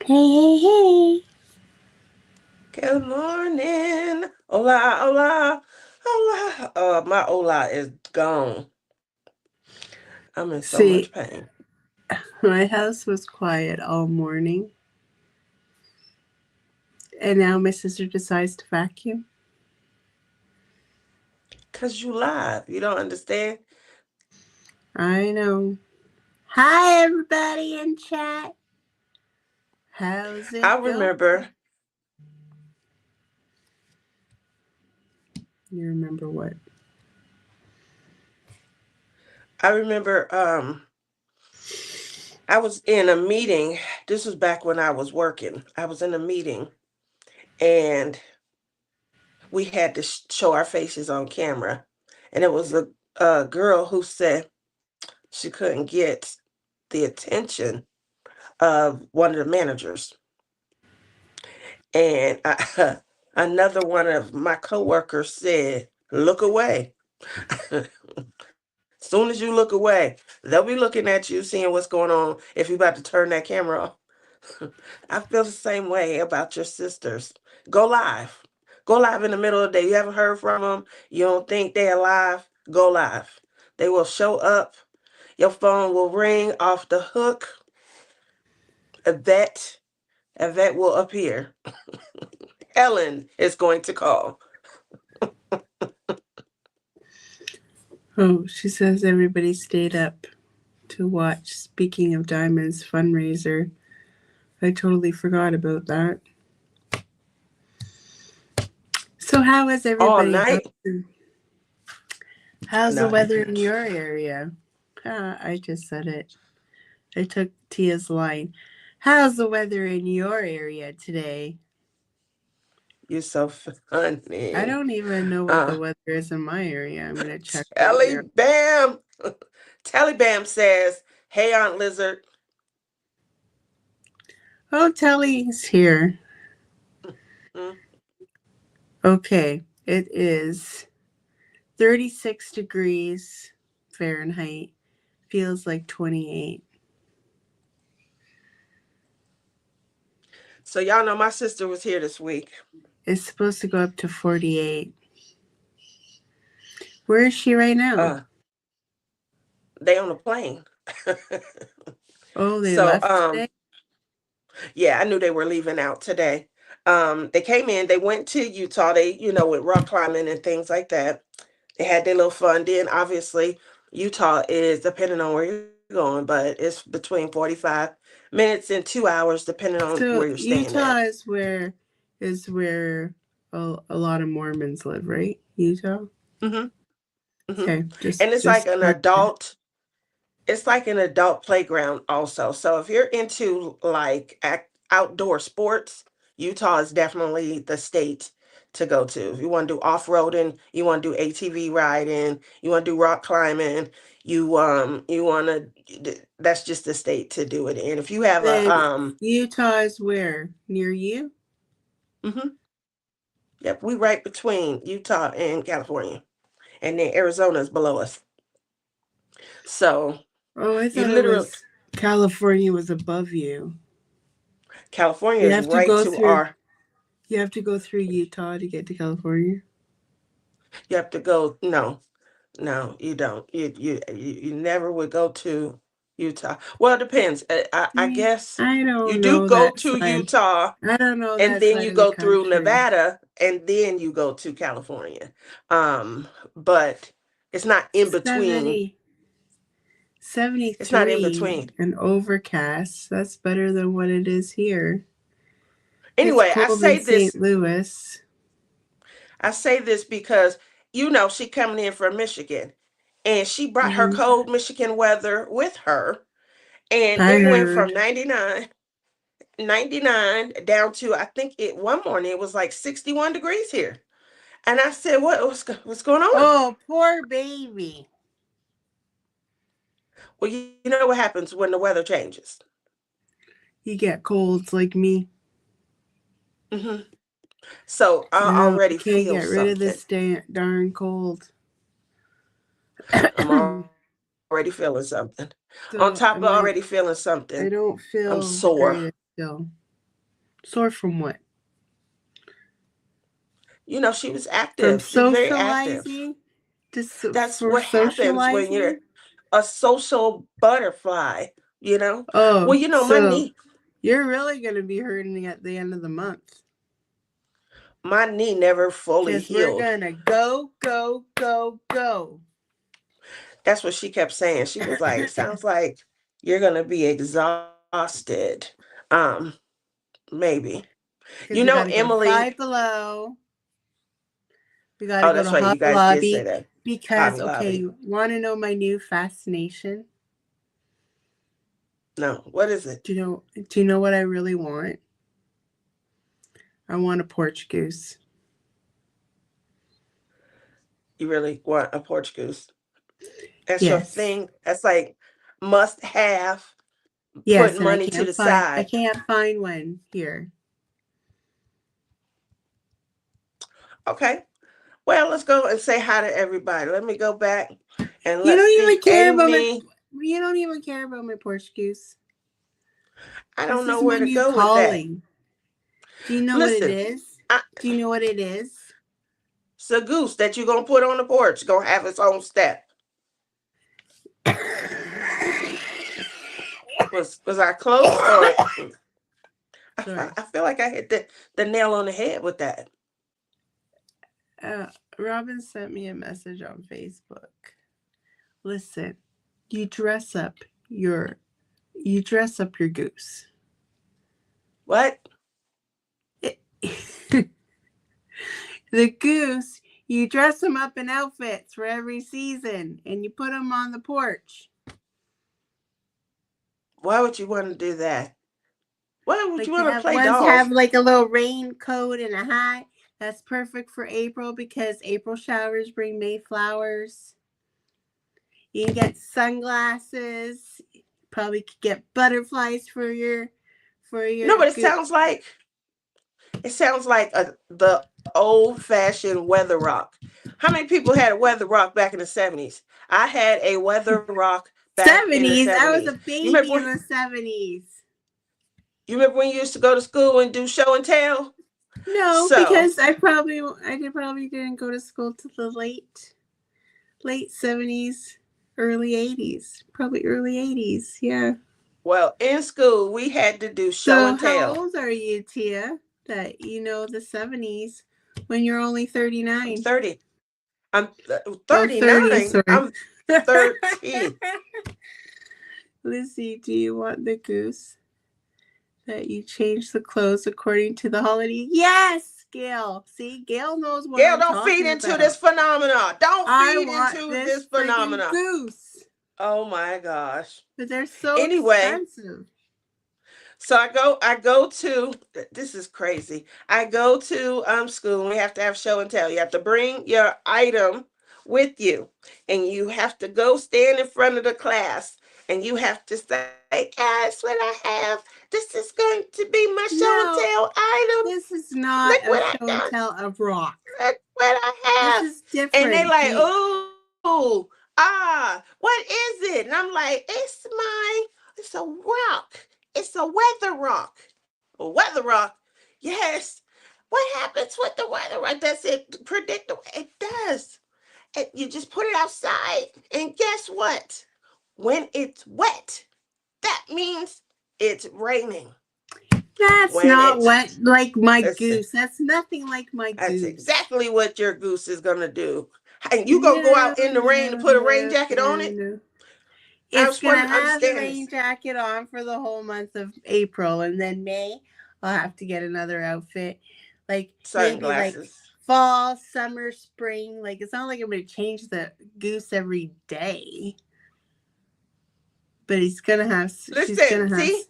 Hey, hey, hey. Good morning. Hola, hola, hola. My hola is gone. I'm in so much See, pain. my house was quiet all morning, and now my sister decides to vacuum. Cause you live. You don't understand? I know. Hi, everybody in chat. How's I it going? remember You remember what? I remember I was in a meeting. This was back when I was working. I was in a meeting and we had to show our faces on camera. And it was a girl who said she couldn't get the attention of one of the managers. And another one of my coworkers said, "Look away." Soon as you look away, they'll be looking at you, seeing what's going on. If you're about to turn that camera off, I feel the same way about your sisters. Go live. Go live in the middle of the day. You haven't heard from them. You don't think they're alive. Go live. They will show up. Your phone will ring off the hook. Yvette, Yvette will appear. Ellen is going to call. Oh, she says everybody stayed up to watch Speaking of Diamonds fundraiser. I totally forgot about that. So, how is All everybody night. going? How's the No, you weather in can't. your area? I just said it. I took Tia's line. How's the weather in your area today? You're so I funny. don't even know what the Uh, weather is in my area. I'm going to check right Telly now. Bam. Telly Bam says, "Hey, Aunt Lizard." Oh, Telly's here. Mm. Okay, it is 36 degrees Fahrenheit. Feels like 28. So y'all know my sister was here this week. It's supposed to go up to 48. Where is she right now? Uh, they on a plane. Oh, they so left today? yeah, I knew they were leaving out today. They came in. They went to Utah. They went rock climbing and things like that. They had their little fun. Then obviously Utah is depending on where you're going, but it's between 45 minutes and 2 hours depending on where you're So staying at. Utah is where a lot of Mormons live, right? Utah. Hmm. Hmm. Okay, And just it's like just an checking. adult. It's like an adult playground also. So if you're into like outdoor sports, Utah is definitely the state to go to. If you want to do off-roading, you want to do ATV riding, you want to do rock climbing, you want to, that's just the state to do it in. If you have a Then Utah is where near you. mhm, yep, we right between Utah and California. And then Arizona is below us. So Oh, I you thought it literally was California was above you. California You is have to right go to through. our You have to go through Utah to get to California. you have to go. No, no, you don't. You never would go to Utah. Well, it depends. I guess I you don't do know go that to side. Utah, I don't know and that then side you of the go through country. Nevada, and then you go to California. But it's not in between. 70, It's not in 73 between. and overcast. That's better than what it is here. It's Anyway, cold in St. Louis. I say this because she coming in from Michigan, and she brought her Mhm. cold Michigan weather with her, and I it went from heard. 99 down to, I think it one morning it was like 61 degrees here. And I said, what's going on? Oh, poor baby. Well, you know what happens when the weather changes. You get colds like me. Hmm. So I I know. I already can't feel get rid of something. this darn cold. I'm already feeling something. On top of already So feeling something, I don't I'm feel sore. great still. Sore from what? She was From active. She was very active. socializing? Just That's for what happens when you're socializing? a social butterfly, you know? Oh, Well, so you're really going to be hurting at the end of the month. my knee never fully Because we're healed. going to go, go, go, go. That's what she kept saying. She was like, sounds like you're gonna be exhausted. Um, maybe. Because we got to go to Emily. Five Below. We got to Oh, go that's to right. You Hobby guys did say Lobby. that. Because, Hobby okay, Lobby. you want to know my new fascination? No, what is it? Do you know what I really want? I want a porch goose. You really want a porch goose? That's your Yes. thing. That's like must have. Yes, Putting and money to the I side. can't find one here. Okay. Well, let's go and say hi to everybody. Let me go back and You let's don't see. even care about my Amy. you don't even care about my porch goose. I don't This know is where my to new go with that. calling. Do you know what it Listen, is? I, Do you know what it is? it's a goose that you're gonna put on the porch. Gonna have its own step. Was I close or Sorry. I feel like I hit the nail on the head with that. Uh, Robin sent me a message on Facebook. Listen, you dress up your you dress up your goose. What? The goose, you dress them up in outfits for every season and you put them on the porch. Why would you want to do that? Why would you Like they want to have play ones have dolls? like a little raincoat and a hat. That's perfect for April because April showers bring May flowers. You can get sunglasses. Probably could get butterflies for No, your but it sounds like the old fashioned weather rock. How many people had a weather rock back in the 70s? I had a weather rock back in the 70s. I was 70s. a baby in the 70s. You remember when you used to go to school and do show and tell? No, So, because I probably didn't go to school till the late 70s, early 80s. Probably early 80s. Yeah. well, in school we had to do show So and how tell. old are you, Tia? That you know the 70s when you're only I'm 39. 30. I'm Oh, 30, 39. sorry. I'm 30. Lizzie, do you want the goose that you change the clothes according to the holiday? Yes, Gail. See, Gail knows what Gail, I'm don't feed talking into this about. phenomena. Don't I feed want into this this friggin' phenomena. goose. Oh my gosh. But they're so Anyway, expensive. so I go to this is crazy. I go to school and we have to have show and tell. You have to bring your item with you and you have to go stand in front of the class and you have to say, guys, what I have. This is going to be my show and No, tell item. this is Look not what a I show and got. tell of rock. Look what I This have. is And they different. like, what is it? And I'm like, it's a rock. It's a weather rock. A weather rock? Yes. What happens with the weather rock? Does it predict the It does. And you just put it outside. And guess what? When it's wet, that means it's raining. That's When not it's what like my listen, goose. That's nothing like my that's goose. exactly what your goose is gonna do. And you gonna go No, out in the rain to no, put a rain no, jacket on no, it? no. I It's just gonna want to have the understand rain this. jacket on for the whole month of April, and then May, I'll have to get another outfit. Like maybe like Sunglasses. fall, summer, spring. Like it's not like I'm gonna change the goose every day, but he's gonna have. Listen, see,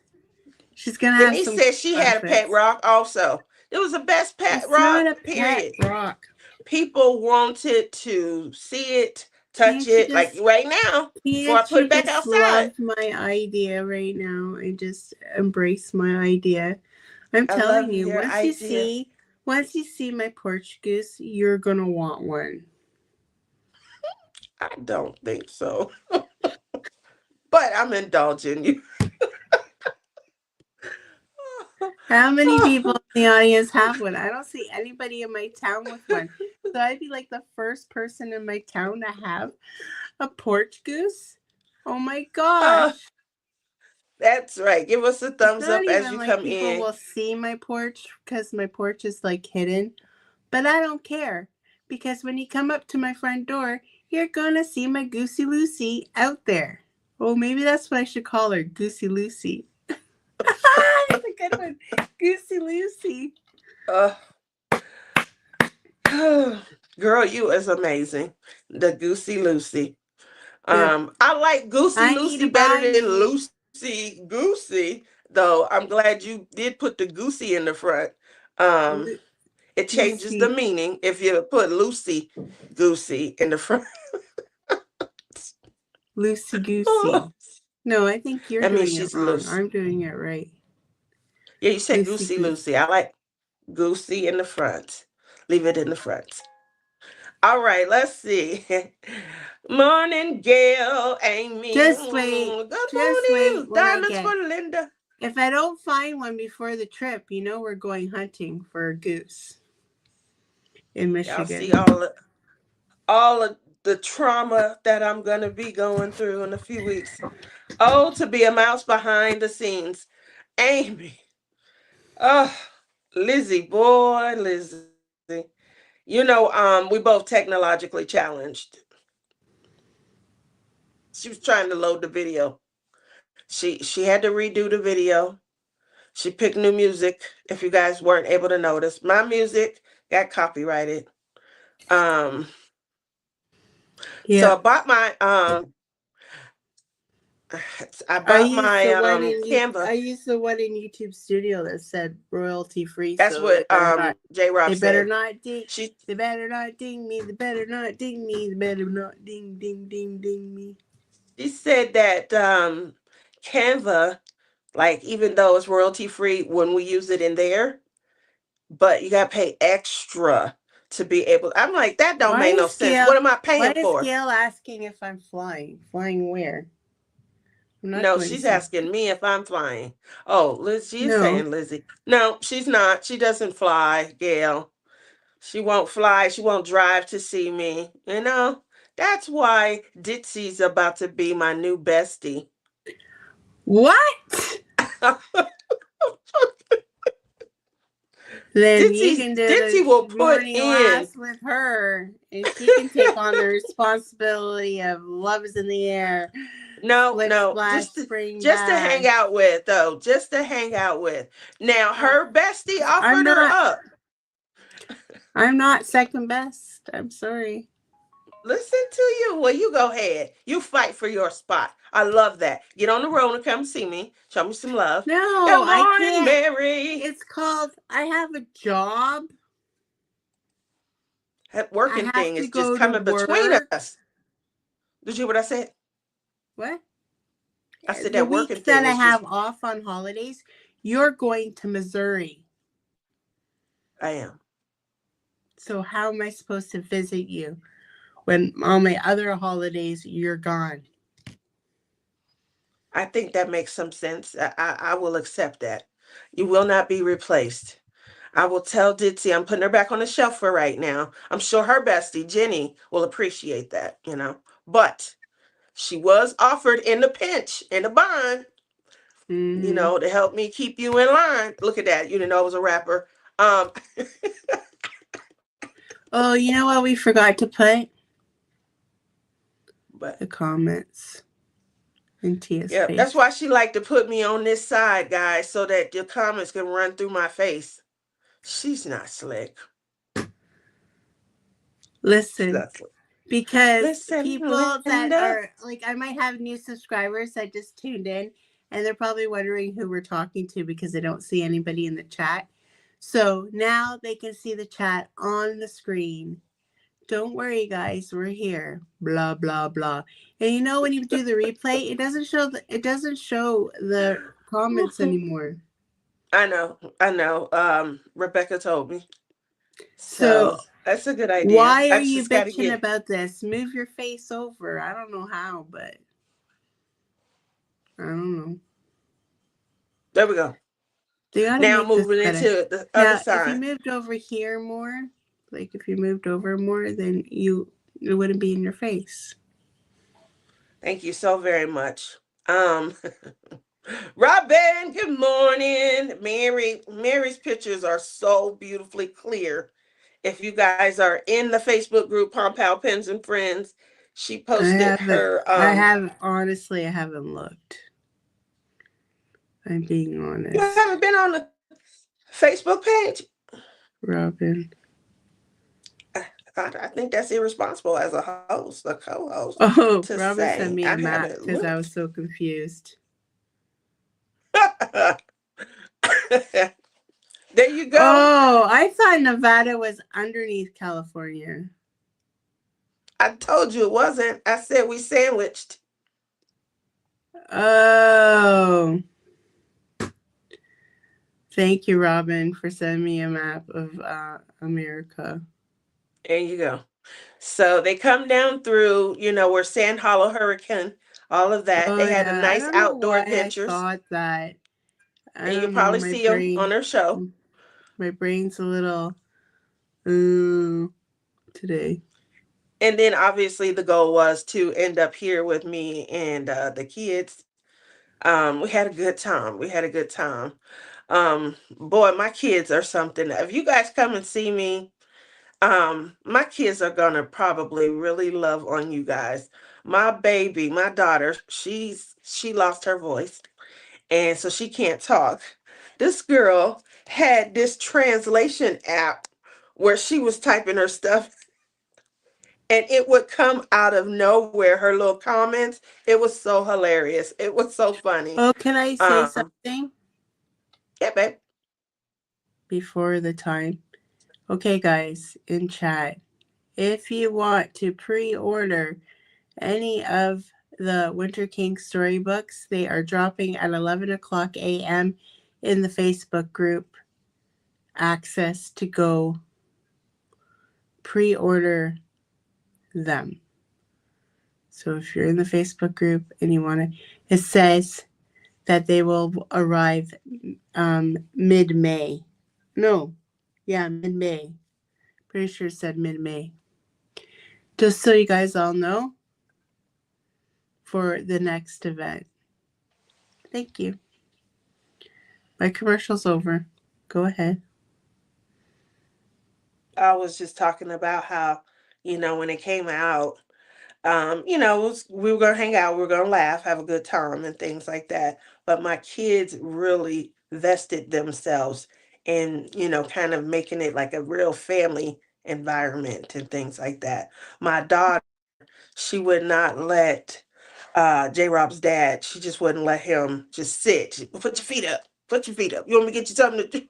She's gonna have Denise some said she had a pet outfits. rock also. It was the best pet It's not rock, a pet period. rock. People wanted to see it, touch Can't you it, like just right now, before I can't put you it back just outside. love my idea right now and just embrace my idea? I'm I telling love you, your idea. once you see my porch goose, you're gonna want one. I don't think so. But I'm indulging you. How many people in the audience have one? I don't see anybody in my town with one. So I'd be like the first person in my town to have a porch goose. Oh my Oh, gosh. that's right. Give us a It's thumbs not up as even you like come people in. will see my porch because my porch is like hidden. But I don't care because when you come up to my front door, you're going to see my Goosey Lucy out there. Oh, maybe that's what I should call her, Goosey Lucy. That's a good one. Goosey Lucy. Uh, girl, you is amazing. The Goosey Lucy. The I like Goosey I need Lucy to better buy than you. Lucy Goosey, though. I'm glad you did put the Goosey in the front. Um, Lu- it changes the Lucy. meaning if you put Lucy Goosey in the front. Lucy Oh, Goosey. No, I think you're that means doing it she's wrong. loose. I'm doing it right. Yeah, you said Lucy Goosey Goose. Lucy. I like Goosey in the front. Leave it in the front. All right, let's see. Morning, Gail, Amy. Just wait. Good Just wait morning. when I Diamonds get. for Linda. If I don't find one before the trip, you know we're going hunting for a goose in Y'all see Michigan. all of the trauma that I'm gonna be going through in a few weeks. Oh, to be a mouse behind the scenes. Amy. Oh, Lizzie, boy, Lizzie. We both technologically challenged. She was trying to load the video. She had to redo the video. She picked new music. If you guys weren't able to notice, my music got copyrighted. Um, so Yep. I I bought used my the one in you. Canva. I used the one in YouTube Studio that said royalty free, That's so they what better not. J Rob They better said. not ding. She They better not ding me. They better not ding me. They better not ding me. she said that Canva, like even though it's royalty free when we use it in there, but you gotta pay extra to be able. I'm like, that don't Why make no is sense. Gail? What am I Why paying is for? Gail asking if I'm flying? Flying where? I'm not No, going she's to. asking me if I'm flying. Oh, Liz, she is No. saying Lizzie. No, she's not. She doesn't fly, Gail. She won't fly. She won't drive to see me. That's why Ditsy's about to be my new bestie. What? Then you can do Ditsy the will put morning in. last with her, and she can take on the responsibility of love is in the air, No, splish no, splash, just to, spring just to hang bash. out with, though. Just to hang out with. Now Uh, her bestie I'm offered her not. up. I'm not second best. I'm sorry. Listen to you. Well, you go ahead. You fight for your spot. I love that. Get on the road and come see me. Show me some love. No, Good I morning, can't. Mary. It's called. I have a job. That I working have thing to is just go to coming between work. us. Did you hear what I said? What? I said The that working weeks that thing I is just. have off on holidays, you're going to Missouri. I am. So how am I supposed to visit you when on my other holidays you're gone? I think that makes some sense. I will accept that. You will not be replaced. I will tell Ditzy I'm putting her back on the shelf for right now. I'm sure her bestie, Jenny, will appreciate that. But she was offered in the pinch, in the bond, Mm-hmm. to help me keep you in line. Look at that. You didn't know I was a rapper. Um, Oh, you know what we forgot to put? but The comments in Tia's yeah, that's face. why she liked to put me on this side, guys, so that your comments can run through my face. She's not slick. She's Listen, not slick. because Listen, people that Linda. are like, I might have new subscribers that just tuned in and they're probably wondering who we're talking to because they don't see anybody in the chat. So now they can see the chat on the screen. Don't worry, guys, we're here. Blah blah blah. And you know when you do the replay, it doesn't show the comments anymore. I know. Rebecca told me. So So that's a good idea. why are I you just got to bitching get. about this? Move your face over. I don't know how, but I don't know. There we go. They gotta Now make this moving better. into the other Now, if you side. moved over here more, like if you moved over more, then it wouldn't be in your face. Thank you so very much. Um, Robin, good morning. Mary's pictures are so beautifully clear. If you guys are in the Facebook group Pom Pal Pens and Friends, she posted her I haven't honestly. I haven't looked. I'm being you honest, haven't been on the Facebook page? Robin. I think that's irresponsible as a host, a co-host, Oh, to Robin say sent me I a map haven't because I looked. was so confused. There you go. Oh, I thought Nevada was underneath California. I told you it wasn't. I said we sandwiched. Oh, thank you, Robin, for sending me a map of America. There you go. So they come down through, where Sand Hollow Hurricane, all of that. Oh They had a yeah, I nice don't know outdoor why I adventures, thought that. I and you don't know. probably see them on their show. My brain's a little uh, today. And then obviously the goal was to end up here with me and the kids. We had a good time. We had a good time. Boy, my kids are something. If you guys come and see me, my kids are gonna probably really love on you guys. My baby, my daughter, she lost her voice, and so she can't talk. This girl had this translation app where she was typing her stuff, and it would come out of nowhere, her little comments. It was so hilarious. It was so funny. Oh, can I say um something yeah, babe. before the time? Okay, guys, in chat, if you want to pre-order any of the Winter King storybooks, they are dropping at 11 o'clock a.m. in the Facebook group. Access to go pre-order them. So if you're in the Facebook group and you want to, it says that they will arrive mid-May. No, yeah, mid-May. Pretty sure it said mid-May. Just so you guys all know for the next event. Thank you. My commercial's over. Go ahead. I was just talking about how, when it came out, we were gonna hang out, we were gonna laugh, have a good time, and things like that. But my kids really vested themselves in, kind of making it like a real family environment and things like that. My daughter, she would not let J Rob's dad, she just wouldn't let him just sit. Put your feet up. Put your feet up. You want me to get you something to do?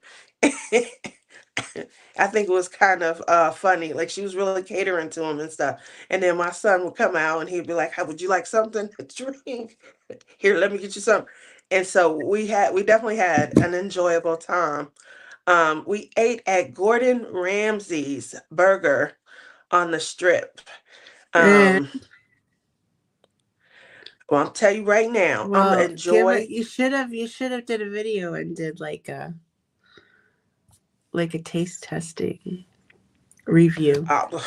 I think it was kind of funny. Like she was really catering to him and stuff. And then my son would come out and he'd be like, "How would you like something to drink? Here, let me get you some." And so we definitely had an enjoyable time. We ate at Gordon Ramsay's Burger on the Strip. And Um, well, I'll tell you right now, I'm gonna well, give it. enjoy. You should have did a video and did like a taste testing review. Uh,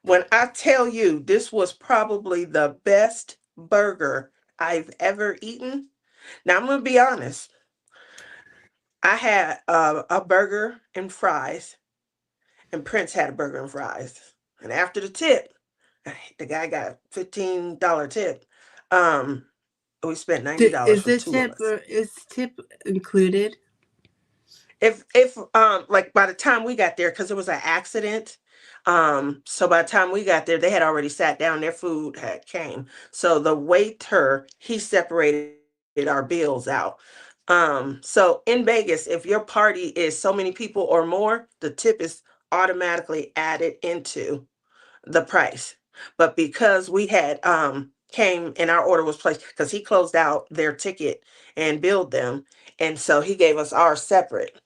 when I tell you this was probably the best burger I've ever eaten. Now I'm gonna be honest. I had a burger and fries, and Prince had a burger and fries. And after the tip, the guy got $15 tip. Um, we spent $90 for two of us. Is tip included? If like by the time we got there, because there was an accident, so by the time we got there they had already sat down, their food had came, so the waiter, he separated our bills out. So in Vegas, if your party is so many people or more, the tip is automatically added into the price. But because we had came and our order was placed, because he closed out their ticket and billed them, and so he gave us ours separate.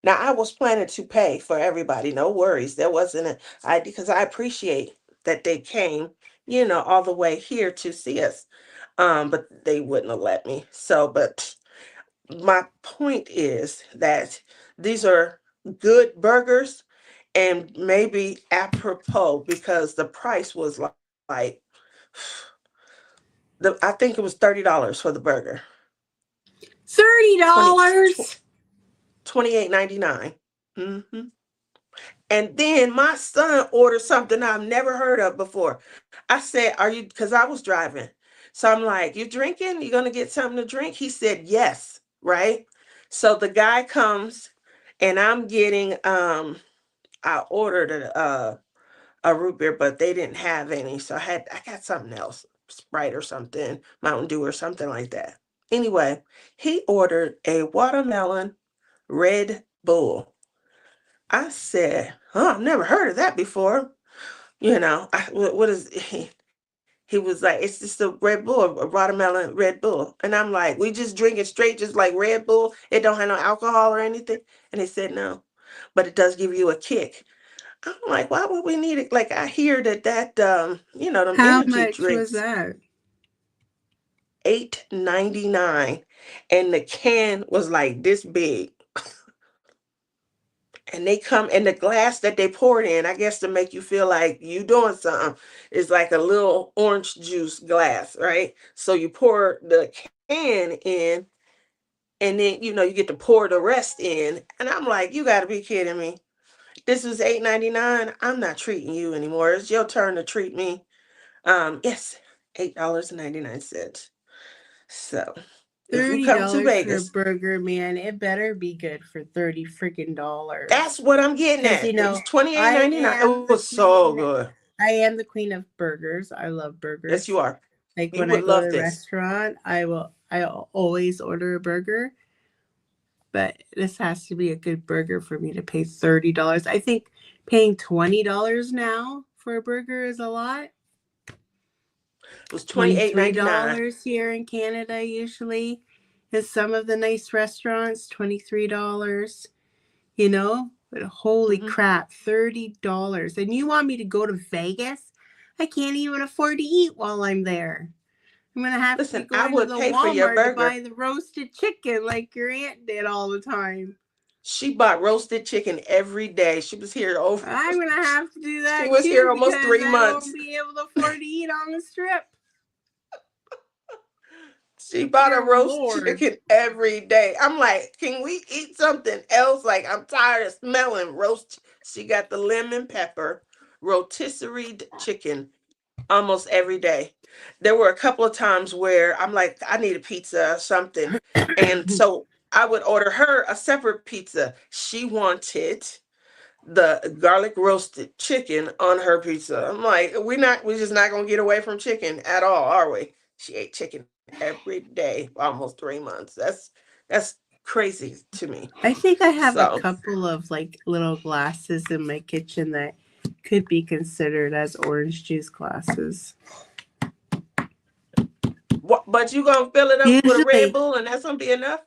Now I was planning to pay for everybody, no worries. There wasn't I, because I appreciate that they came, all the way here to see us. But they wouldn't have let me. So, but my point is that these are good burgers and maybe apropos because the price was like I think it was $30 for the burger. $30. 28.99. Mm-hmm. And then my son ordered something I've never heard of before. I said, "Are you?" Because I was driving, so I'm like, "You drinking? You gonna get something to drink?" He said, "Yes." Right. So the guy comes, and I'm getting. I ordered a root beer, but they didn't have any, so I got something else, Sprite or something, Mountain Dew or something like that. Anyway, he ordered a watermelon Red Bull. I said, "Oh, I've never heard of that before." What is he was like, "It's just a Red Bull, a watermelon Red Bull." And I'm like, "We just drink it straight, just like Red Bull. It don't have no alcohol or anything." And he said, "No, but it does give you a kick." I'm like, "Why would we need it?" Like, I hear that them How energy much was drinks, that? $8.99, and the can was like this big. And they come in the glass that they pour it in, I guess to make you feel like you doing something, is like a little orange juice glass, right? So you pour the can in, and then you get to pour the rest in. And I'm like, you got to be kidding me. This is $8.99. I'm not treating you anymore. It's your turn to treat me. Yes, $8.99. So if you Thirty come to dollars for a Vegas, burger, man. It better be good for 30 freaking dollars. that's what I'm getting Because at. It was I 28.99. am It the was so queen. good. I am the queen of burgers. I love Yes, you burgers. are. Like You when I would go to love a this. restaurant, I'll always order a burger. But this has to be a good burger for me to pay $30. I think paying $20 now for a burger is a lot. It was 28.99. $23 here in Canada usually. In some of the nice restaurants, $23. But holy Hmm. crap, $30. And you want me to go to Vegas? I can't even afford to eat while I'm there. I'm gonna have to be Listen, I going to would the pay for your Walmart to burger. buy the roasted chicken like your aunt did all the time. She bought roasted chicken every day. She was here over. I'm gonna have to do She that was too here almost because three I won't months. be able to afford to eat on the strip. She bought a Dear roast Lord. chicken every day. I'm like, "Can we eat something else? Like, I'm tired of smelling roast." She got the lemon pepper rotisserie chicken almost every day. There were a couple of times where I'm like, "I need a pizza or something." And so I would order her a separate pizza. She wanted the garlic roasted chicken on her pizza. I'm like, we're just not gonna get away from chicken at all, are we? She ate chicken every day for almost 3 months. That's crazy to me. I think I have a So couple of like little glasses in my kitchen that could be considered as orange juice glasses. what, but you gonna fill it up with a Red Usually, Bull and that's gonna be enough?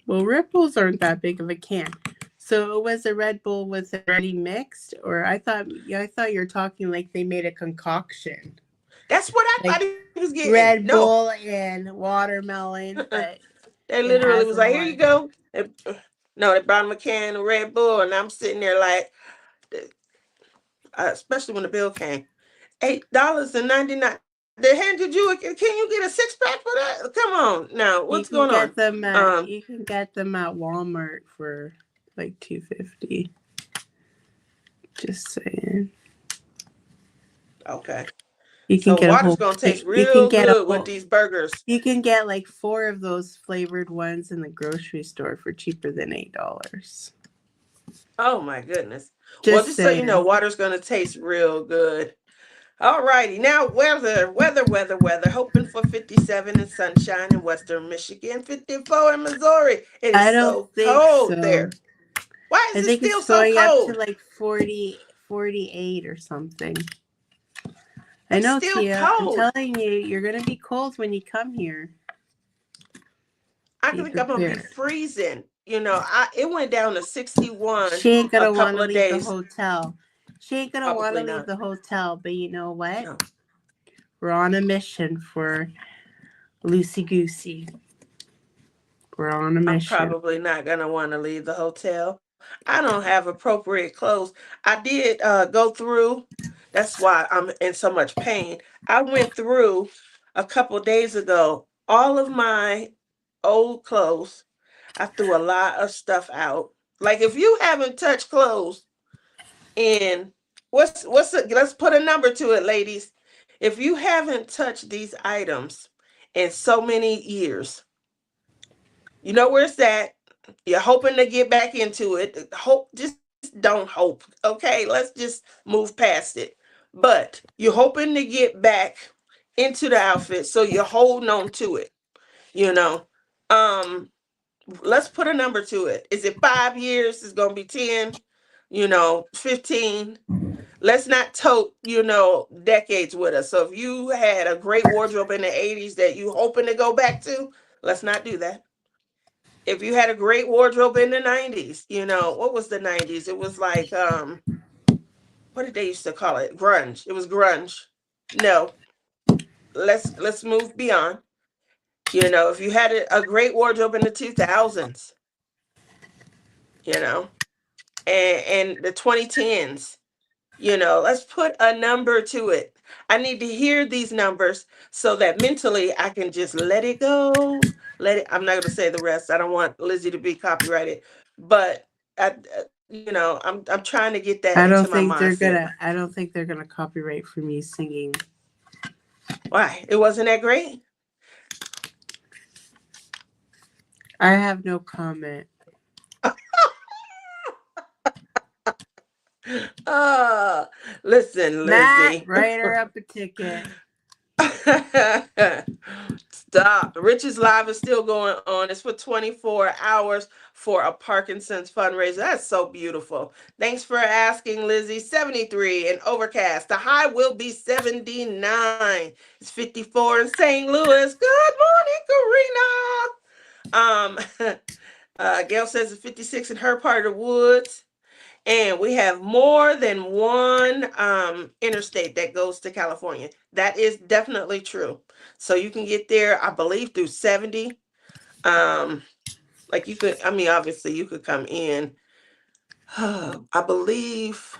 well, Red Bulls aren't that big of a can. So it was a Red Bull with it already mixed, or I thought you were talking like they made a concoction, That's what I thought like he was getting. Red No. Bull and watermelon, but They it literally has was in like, "Here you one. go." No, they brought him a can of Red Bull, and I'm sitting there like, especially when the bill came. $8.99. They handed you can you get a six pack for that? Come on now, You what's can going on? get them at Um, you can get them at Walmart for like $2.50. Just saying. okay. You can So get a water's whole gonna taste you can real get a good with whole these burgers. you can get like 4 of those flavored ones in the grocery store for cheaper than $8. Oh my goodness. Well, Just just so you know, saying. water's gonna taste real good. All righty. Now weather. Hoping for 57 and sunshine in western Michigan, 54 in Missouri. It I is don't so think cold so. there. Why is I it think still it's so going up to cold? like 48 or something. I It's know, still Tia. I'm cold. telling you, you're going to be cold when you come here. I Be think I'm gonna be prepared. freezing. It went down to 61 She ain't a gonna want couple to of leave the days. hotel. She ain't gonna want to Probably leave not. the hotel. But you know what? No. We're on a mission for Loosey Goosey. We're on a I'm mission. probably not gonna want to leave the hotel. I don't have appropriate clothes. I did go through. That's why I'm in so much pain. I went through a couple days ago all of my old clothes. I threw a lot of stuff out. Like if you haven't touched clothes in let's put a number to it, ladies. If you haven't touched these items in so many years, you know where it's at. You're hoping to get back into it. Hope, just don't hope. Okay, let's just move past it. But you're hoping to get back into the outfit, so you're holding on to it. You know, um, let's put a number to it. Is it 5 years? It's gonna be 10. 15. Let's not tote, decades with us. So if you had a great wardrobe in the 80s that you hoping to go back to, let's not do that. If you had a great wardrobe in the 90s, what was the 90s? It was like what did they used to call it? Grunge. It was grunge. No. Let's move beyond. If you had a great wardrobe in the 2000s, you know, and the 2010s, let's put a number to it. I need to hear these numbers so that mentally I can just let it go. I'm not going to say the rest. I don't want Lizzie to be copyrighted, but I'm trying to get that into my mindset. I don't think they're gonna copyright for me singing. Why? It wasn't that great? I have no comment. uh Listen, Matt, Lizzie. write her up a ticket. Stop. Rich's Live is still going on. It's for 24 hours for a Parkinson's fundraiser. That's so beautiful. Thanks for asking, Lizzie. 73 and overcast. The high will be 79. It's 54 in St. Louis. Good morning, Karina. Gail says it's 56 in her part of the woods. And we have more than one interstate that goes to California. That is definitely true. So you can get there, I believe, through 70. Like you could, obviously you could come in. I believe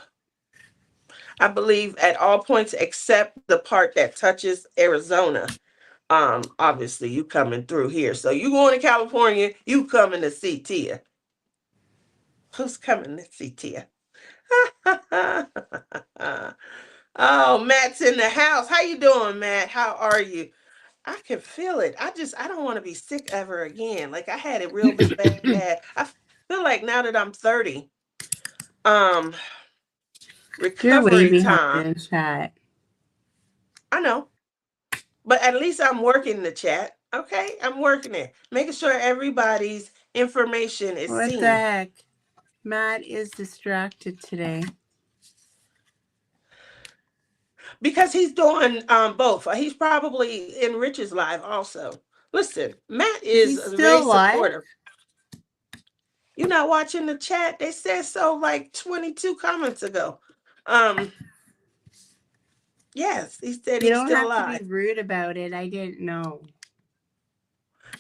at all points except the part that touches Arizona. Obviously you coming through here. So you going to California, you coming to see Tia. Who's coming to see Tia? Oh, Matt's in the house. How you doing, Matt? How are you? I can feel it. I don't want to be sick ever again. Like I had it real bad. I feel like now that I'm 30, um, You're recovery way behind time. in chat. I know, but at least I'm working the chat. Okay, I'm working it, making sure everybody's information is What the seen. heck? Matt is distracted today. Because he's doing both. He's probably in Rich's Live also. Listen, Matt Is is he very still live? supportive. You're not watching the chat? They said so like 22 comments ago. Yes, he said You he's don't still have to be alive. rude about it. I didn't know.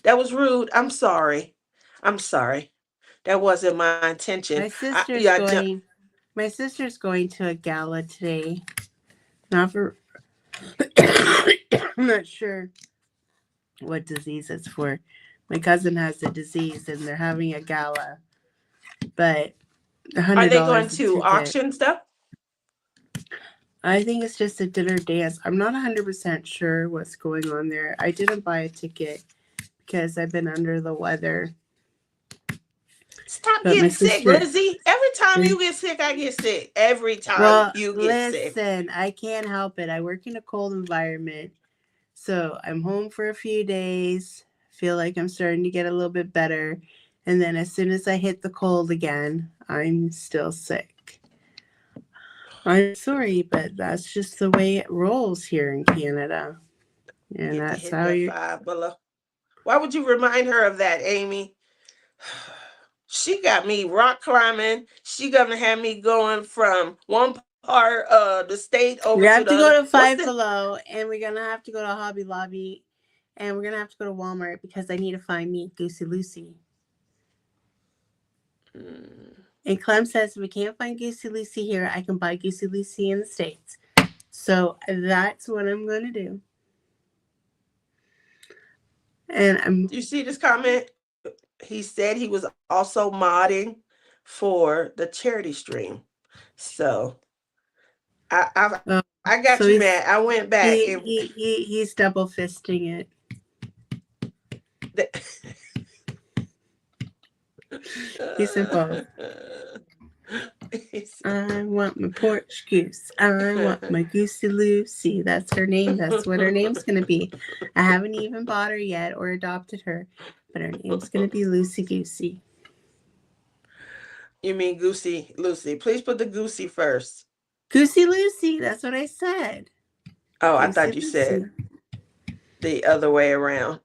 That was rude. I'm sorry. I'm sorry. That wasn't my intention. My sister's Yeah, going. My sister's going to a gala today. Not for. I'm not sure what disease it's for. My cousin has the disease, and they're having a gala. But are they going $100 a to ticket. auction stuff? I think it's just a dinner dance. I'm not 100% sure what's going on there. I didn't buy a ticket because I've been under the weather. Stop But my getting sick, sister. Lizzie. Every time you get sick, I get sick. Every time you get sick. Listen, I can't help it. I work in a cold environment. So I'm home for a few days. Feel like I'm starting to get a little bit better. And then as soon as I hit the cold again, I'm still sick. I'm sorry, but that's just the way it rolls here in Canada. And Get to that's hit how that you. 5 below. Why would you remind her of that, Amy? She got me rock climbing. She gonna have me going from one part of the state over We to have the to other. go to What's Five the Below, and we're gonna have to go to Hobby Lobby And we're going to have to go to Walmart because I need to find me Goosey Lucy. And Clem says if we can't find Goosey Lucy here, I can buy Goosey Lucy in the States. So that's what I'm going to do. And Do you see this comment? He said he was also modding for the charity stream. So I got so you, Matt. I went back. He's double fisting it. He said both. I want my porch goose. I want my Goosey Lucy. That's her name. That's what her name's going to be. I haven't even bought her yet or adopted her, but her name's going to be Lucy Goosey. You mean Goosey Lucy? Please put the Goosey first. Goosey Lucy. That's what I said. Oh, Goosey I thought you Lucy. said the other way around.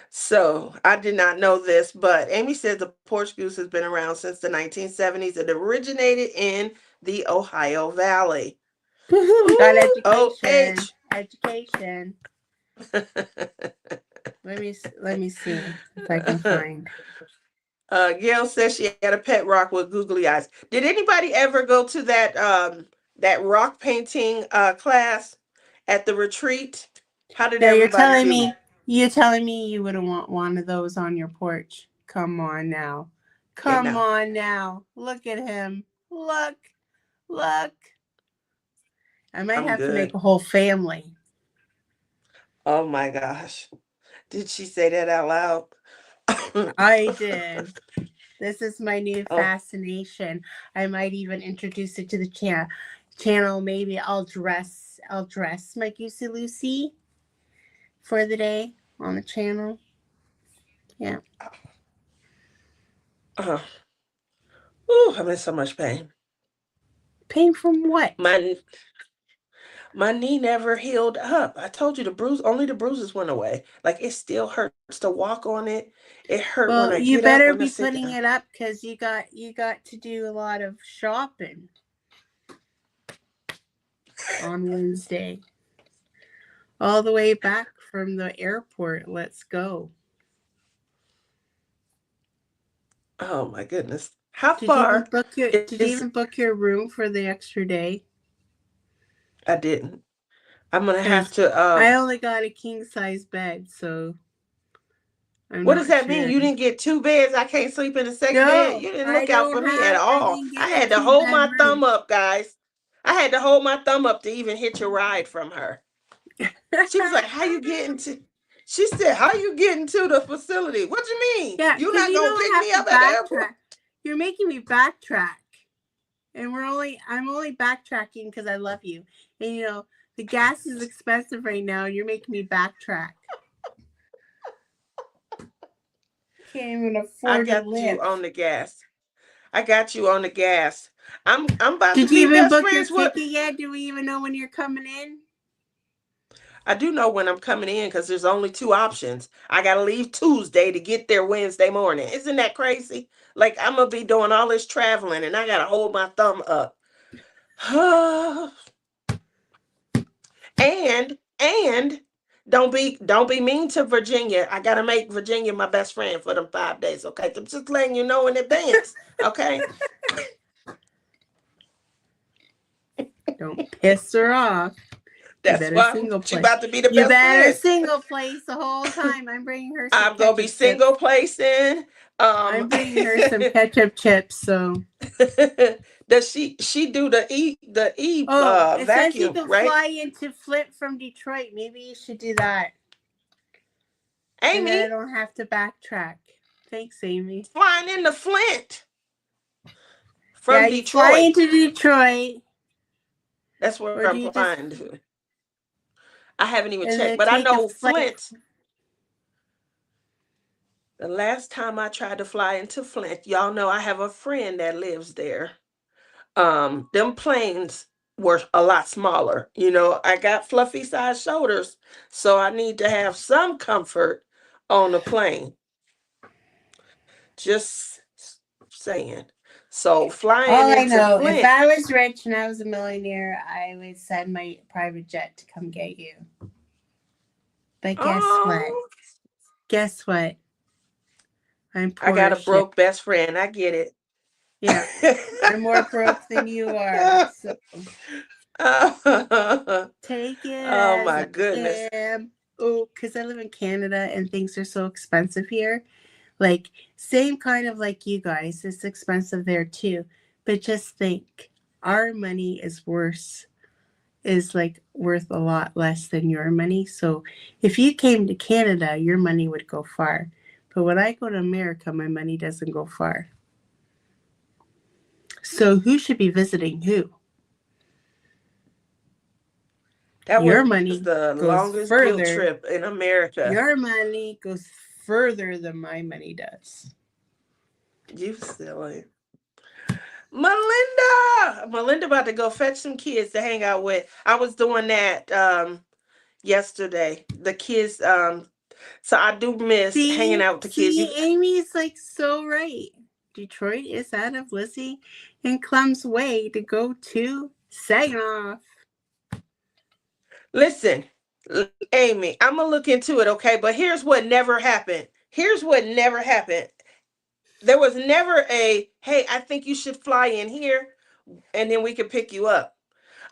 So I did not know this, but Amy says the porch goose has been around since the 1970s. It originated in the Ohio Valley. Got education. O-H. Education. Let me see if I can find. Gail says she had a pet rock with googly eyes. Did anybody ever go to that rock painting class at the retreat? How did everybody do? You're telling me you wouldn't want one of those on your porch? Come on now. Come on now. Look at him. Look. I might have to make a whole family. Oh my gosh. Did she say that out loud? I did. This is my new fascination. I might even introduce it to the channel. Maybe I'll dress my Goosey Lucy for the day on the channel. Yeah. Ooh, I'm in so much pain. Pain from what? My knee never healed up. I told you only the bruises went away. Like it still hurts to walk on it. It hurt when I get up. You better be putting it up because you got to do a lot of shopping on Wednesday. All the way back from the airport. Let's go. Oh my goodness. How far? Did you even book your room for the extra day? I didn't. I'm gonna have to. I only got a king size bed, so. What does that mean? You didn't get 2 beds? I can't sleep in the second bed? You didn't look out for me at all. I had to hold my thumb up, guys. I had to hold my thumb up to even hitch a ride from her. She was like, how you getting to? She said, how you getting to the facility? What you mean? Yeah, you're not going to pick me up at the airport? You're making me backtrack. And I'm only backtracking because I love you. And the gas is expensive right now. And you're making me backtrack. Can't even afford to live. I got you on the gas. I got you on the gas. I'm about to be best friends with. Did you even book your ticket yet? Do we even know when you're coming in? I do know when I'm coming in because there's only 2 options. I got to leave Tuesday to get there Wednesday morning. Isn't that crazy? Like I'm going to be doing all this traveling and I got to hold my thumb up. and don't be mean to Virginia. I got to make Virginia my best friend for them 5 days. Okay. I'm just letting you know in advance. Okay. Don't piss her off. That's why she's about to be the best friend. You better single place the whole time. I'm bringing her some I'm going to be single placing. I'm bringing her some ketchup chips, so. Does she do the vacuum, it says you can right? fly into Flint from Detroit. Maybe you should do that. Amy, and then I don't have to backtrack. Thanks, Amy. Flying into Flint from Detroit. You fly into Detroit. That's where I'm flying to. I haven't even checked, but I know Flint. The last time I tried to fly into Flint, y'all know I have a friend that lives there. Them planes were a lot smaller. I got fluffy size shoulders, so I need to have some comfort on the plane. Just saying. So flying into Flint. If I was rich and I was a millionaire, I would send my private jet to come get you. But guess what? Oh, Guess what? I'm I poor got a as shit. broke best friend. I get it. Yeah, I'm more broke than you are. So Oh, take it oh as my I goodness. am. Oh, because I live in Canada and things are so expensive here. Like, same kind of like you guys. It's expensive there too. But just think, our money is like worth a lot less than your money. So if you came to Canada, your money would go far. But when I go to America, my money doesn't go far. So who should be visiting who? That Your was money the goes longest guilt further. trip in America. Your money goes further than my money does. You silly. Melinda about to go fetch some kids to hang out with. I was doing that yesterday. The kids so I do miss hanging See, out with the kids. see, Amy's like so right. Detroit is out of Lizzie and Clem's way to go to Saginaw. Listen, Amy, I'm gonna look into it, okay? But here's what never happened. Here's what never happened. There was never a hey, I think you should fly in here and then we could pick you up.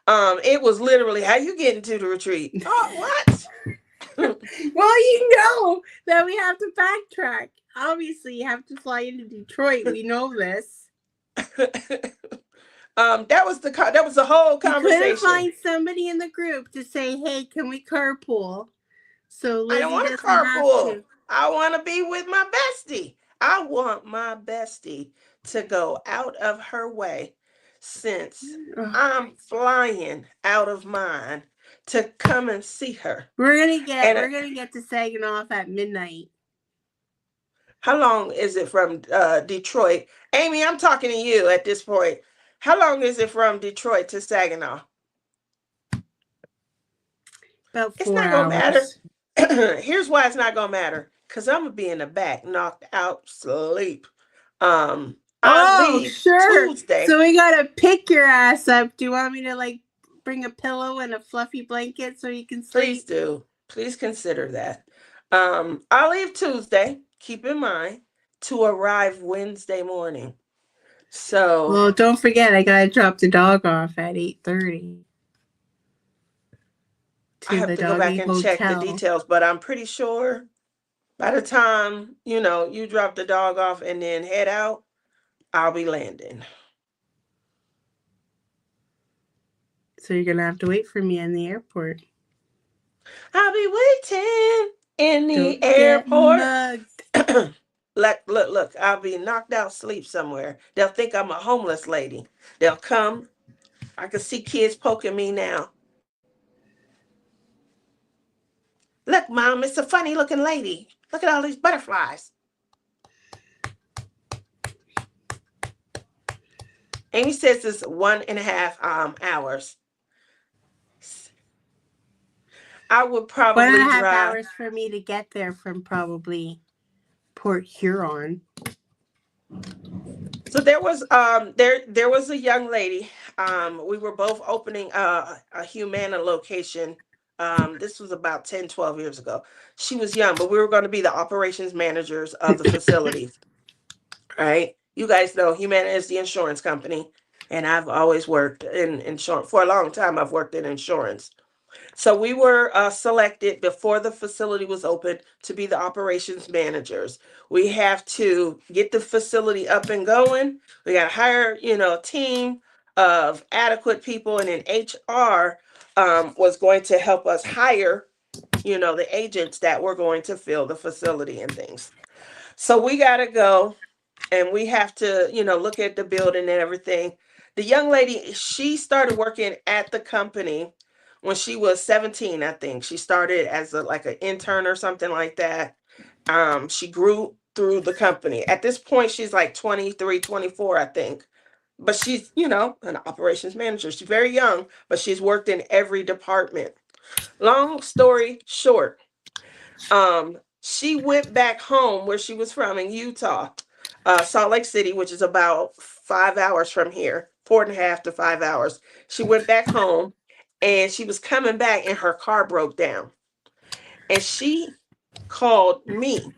It was literally how you getting to the retreat. Oh, what? Well, you know that we have to backtrack. Obviously, you have to fly into Detroit. We know this. That was the whole You couldn't conversation. find somebody in the group to say, "Hey, can we carpool?" So I don't Lizzie want to doesn't have carpool. to. I want to be with my bestie. I want my bestie to go out of her way since Ugh. I'm flying out of mine to come and see her. We're And gonna get to Saginaw at midnight. how long is it from Detroit? Amy, I'm talking to you at this point. How long is it from Detroit to Saginaw? About It's four not gonna matter. hours. Here's why it's not gonna matter. Cause I'm gonna be in the back, knocked out, sleep. I Oh, leave sure. Tuesday. So we gotta pick your ass up. Do you want me to like bring a pillow and a fluffy blanket so you can Please sleep? do. Please consider that. I leave Tuesday. Keep in mind to arrive Wednesday morning. So Well, don't forget I gotta drop the dog off at 8:30 I to have the to go back doggy and check the hotel. details, but I'm pretty sure by the time you drop the dog off and then head out, I'll be landing. So you're gonna have to wait for me in the airport. I'll be waiting in the Don't get airport. mugged. Look, I'll be knocked out sleep somewhere. They'll think I'm a homeless lady. They'll come. I can see kids poking me now. Look, Mom, it's a funny looking lady. Look at all these butterflies. Amy says it's 1.5 hours. I would One and probably a half drive. hours for me to get there from probably Port Huron. So there was a young lady. We were both opening a Humana location. This was about 10, 12 years ago. She was young, but we were going to be the operations managers of the facility. Right? You guys know Humana is the insurance company, and I've always worked in insurance for a long time. I've worked in insurance. So we were selected before the facility was open to be the operations managers. We have to get the facility up and going. We got to hire, a team of adequate people, and then HR was going to help us hire, the agents that were going to fill the facility and things. So we got to go and we have to, look at the building and everything. The young lady, she started working at the company when she was 17, I think. She started as like an intern or something like that. She grew through the company. At this point, she's like 23, 24, I think. But she's, an operations manager. She's very young, but she's worked in every department. Long story short, she went back home where she was from in Utah, Salt Lake City, which is about 5 hours from here, 4.5 to 5 hours. She went back home and she was coming back and her car broke down. and she called me.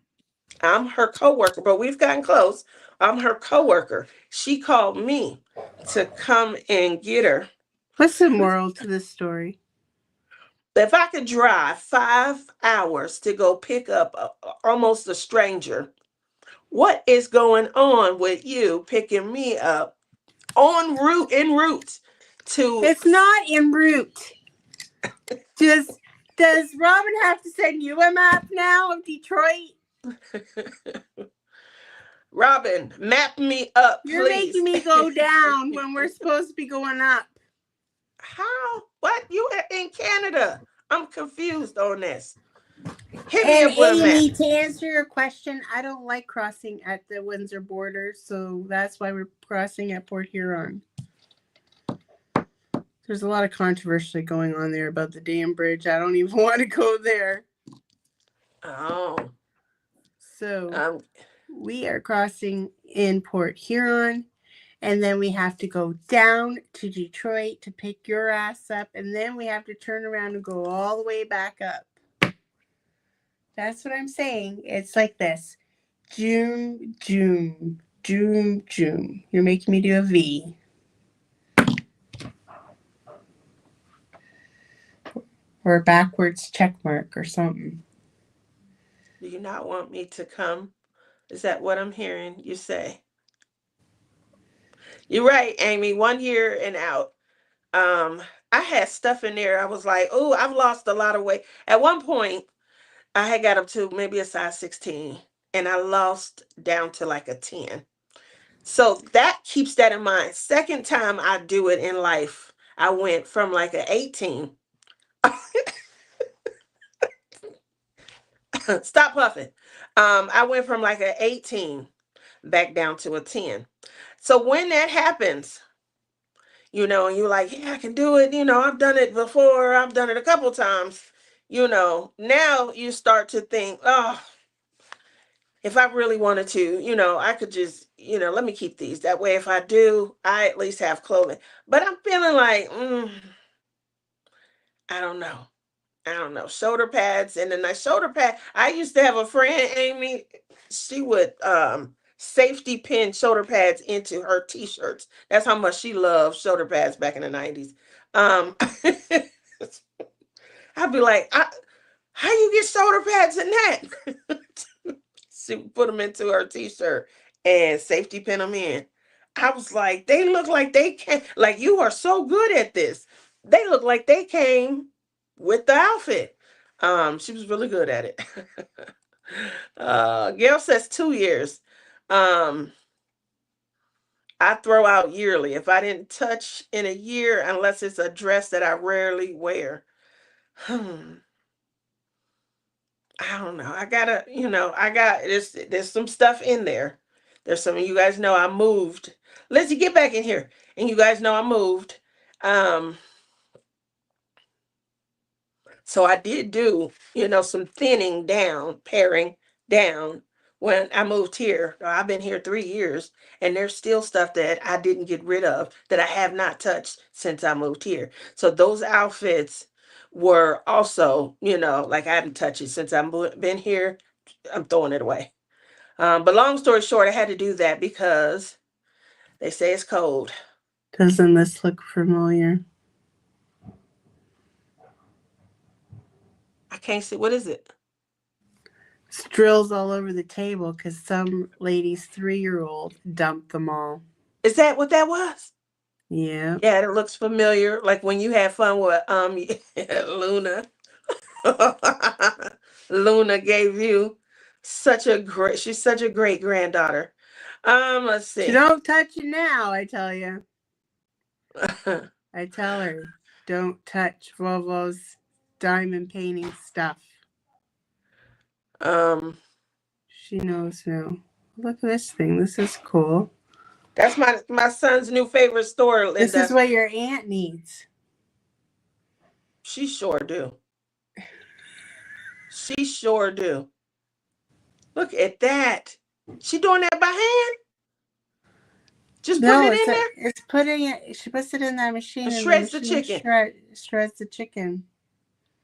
I'm her coworker, but we've gotten close. I'm her coworker. She called me to come and get her. What's the moral to this story? If I could drive 5 hours to go pick up almost a stranger, what is going on with you picking me up en route to? It's not en route. Just does Robin have to send you a map now of Detroit? Robin, map me up, You're making please. me go down when we're supposed to be going up. How? What? You are in Canada? I'm confused on this. Hit me And up with a map. Amy, to answer your question, I don't like crossing at the Windsor border, so that's why we're crossing at Port Huron. There's a lot of controversy going on there about the dam bridge. I don't even want to go there. Oh. So we are crossing in Port Huron, and then we have to go down to Detroit to pick your ass up, and then we have to turn around and go all the way back up. That's what I'm saying. It's like this. June, June, June, June. You're making me do a V. Or a backwards check mark or something. Do you not want me to come? Is that what I'm hearing you say? You're right, Amy. 1 year and out. I had stuff in there. I was like, oh, I've lost a lot of weight. At one point, I had got up to maybe a size 16, and I lost down to like a 10. So that keeps that in mind. Second time I do it in life, I went from like an 18. Stop puffing. I went from like an 18 back down to a 10. So when that happens, and you're like, yeah, I can do it. I've done it before. I've done it a couple times. Now you start to think, oh, if I really wanted to, I could just, let me keep these. That way, if I do, I at least have clothing. But I'm feeling like, I don't know. I don't know. Shoulder pads and a nice shoulder pad. I used to have a friend, Amy. She would safety pin shoulder pads into her t-shirts. That's how much she loved shoulder pads back in the 90s. Um, I'd be like, how you get shoulder pads in that? She would put them into her t-shirt and safety pin them in. I was like, they look like they came, like you are so good at this. They look like they came with the outfit. She was really good at it. Gail says 2 years. Um, I throw out yearly. If I didn't touch in a year, unless it's a dress that I rarely wear. I don't know. There's some stuff in there. There's some of you guys know I moved. Lizzie, get back in here. And you guys know I moved. Um, so I did do, some thinning down, paring down when I moved here. I've been here 3 years, and there's still stuff that I didn't get rid of that I have not touched since I moved here. So those outfits were also, like I haven't touched it since I've been here. I'm throwing it away. But long story short, I had to do that because they say it's cold. Doesn't this look familiar? I can't see. What is it? It's drills all over the table because some lady's 3-year-old dumped them all. Is that what that was? Yeah. Yeah, it looks familiar. Like when you had fun with Luna. Luna gave you she's such a great granddaughter. Let's see. She don't touch it now, I tell you. I tell her, don't touch Volvo's diamond painting stuff. She knows now. Look at this thing. This is cool. That's my son's new favorite store, Linda. This is what your aunt needs. She sure do. She sure do. Look at that. She doing that by hand? Just put it in there? It's putting it. She puts it in that machine and and shreds the chicken. Shreds the chicken.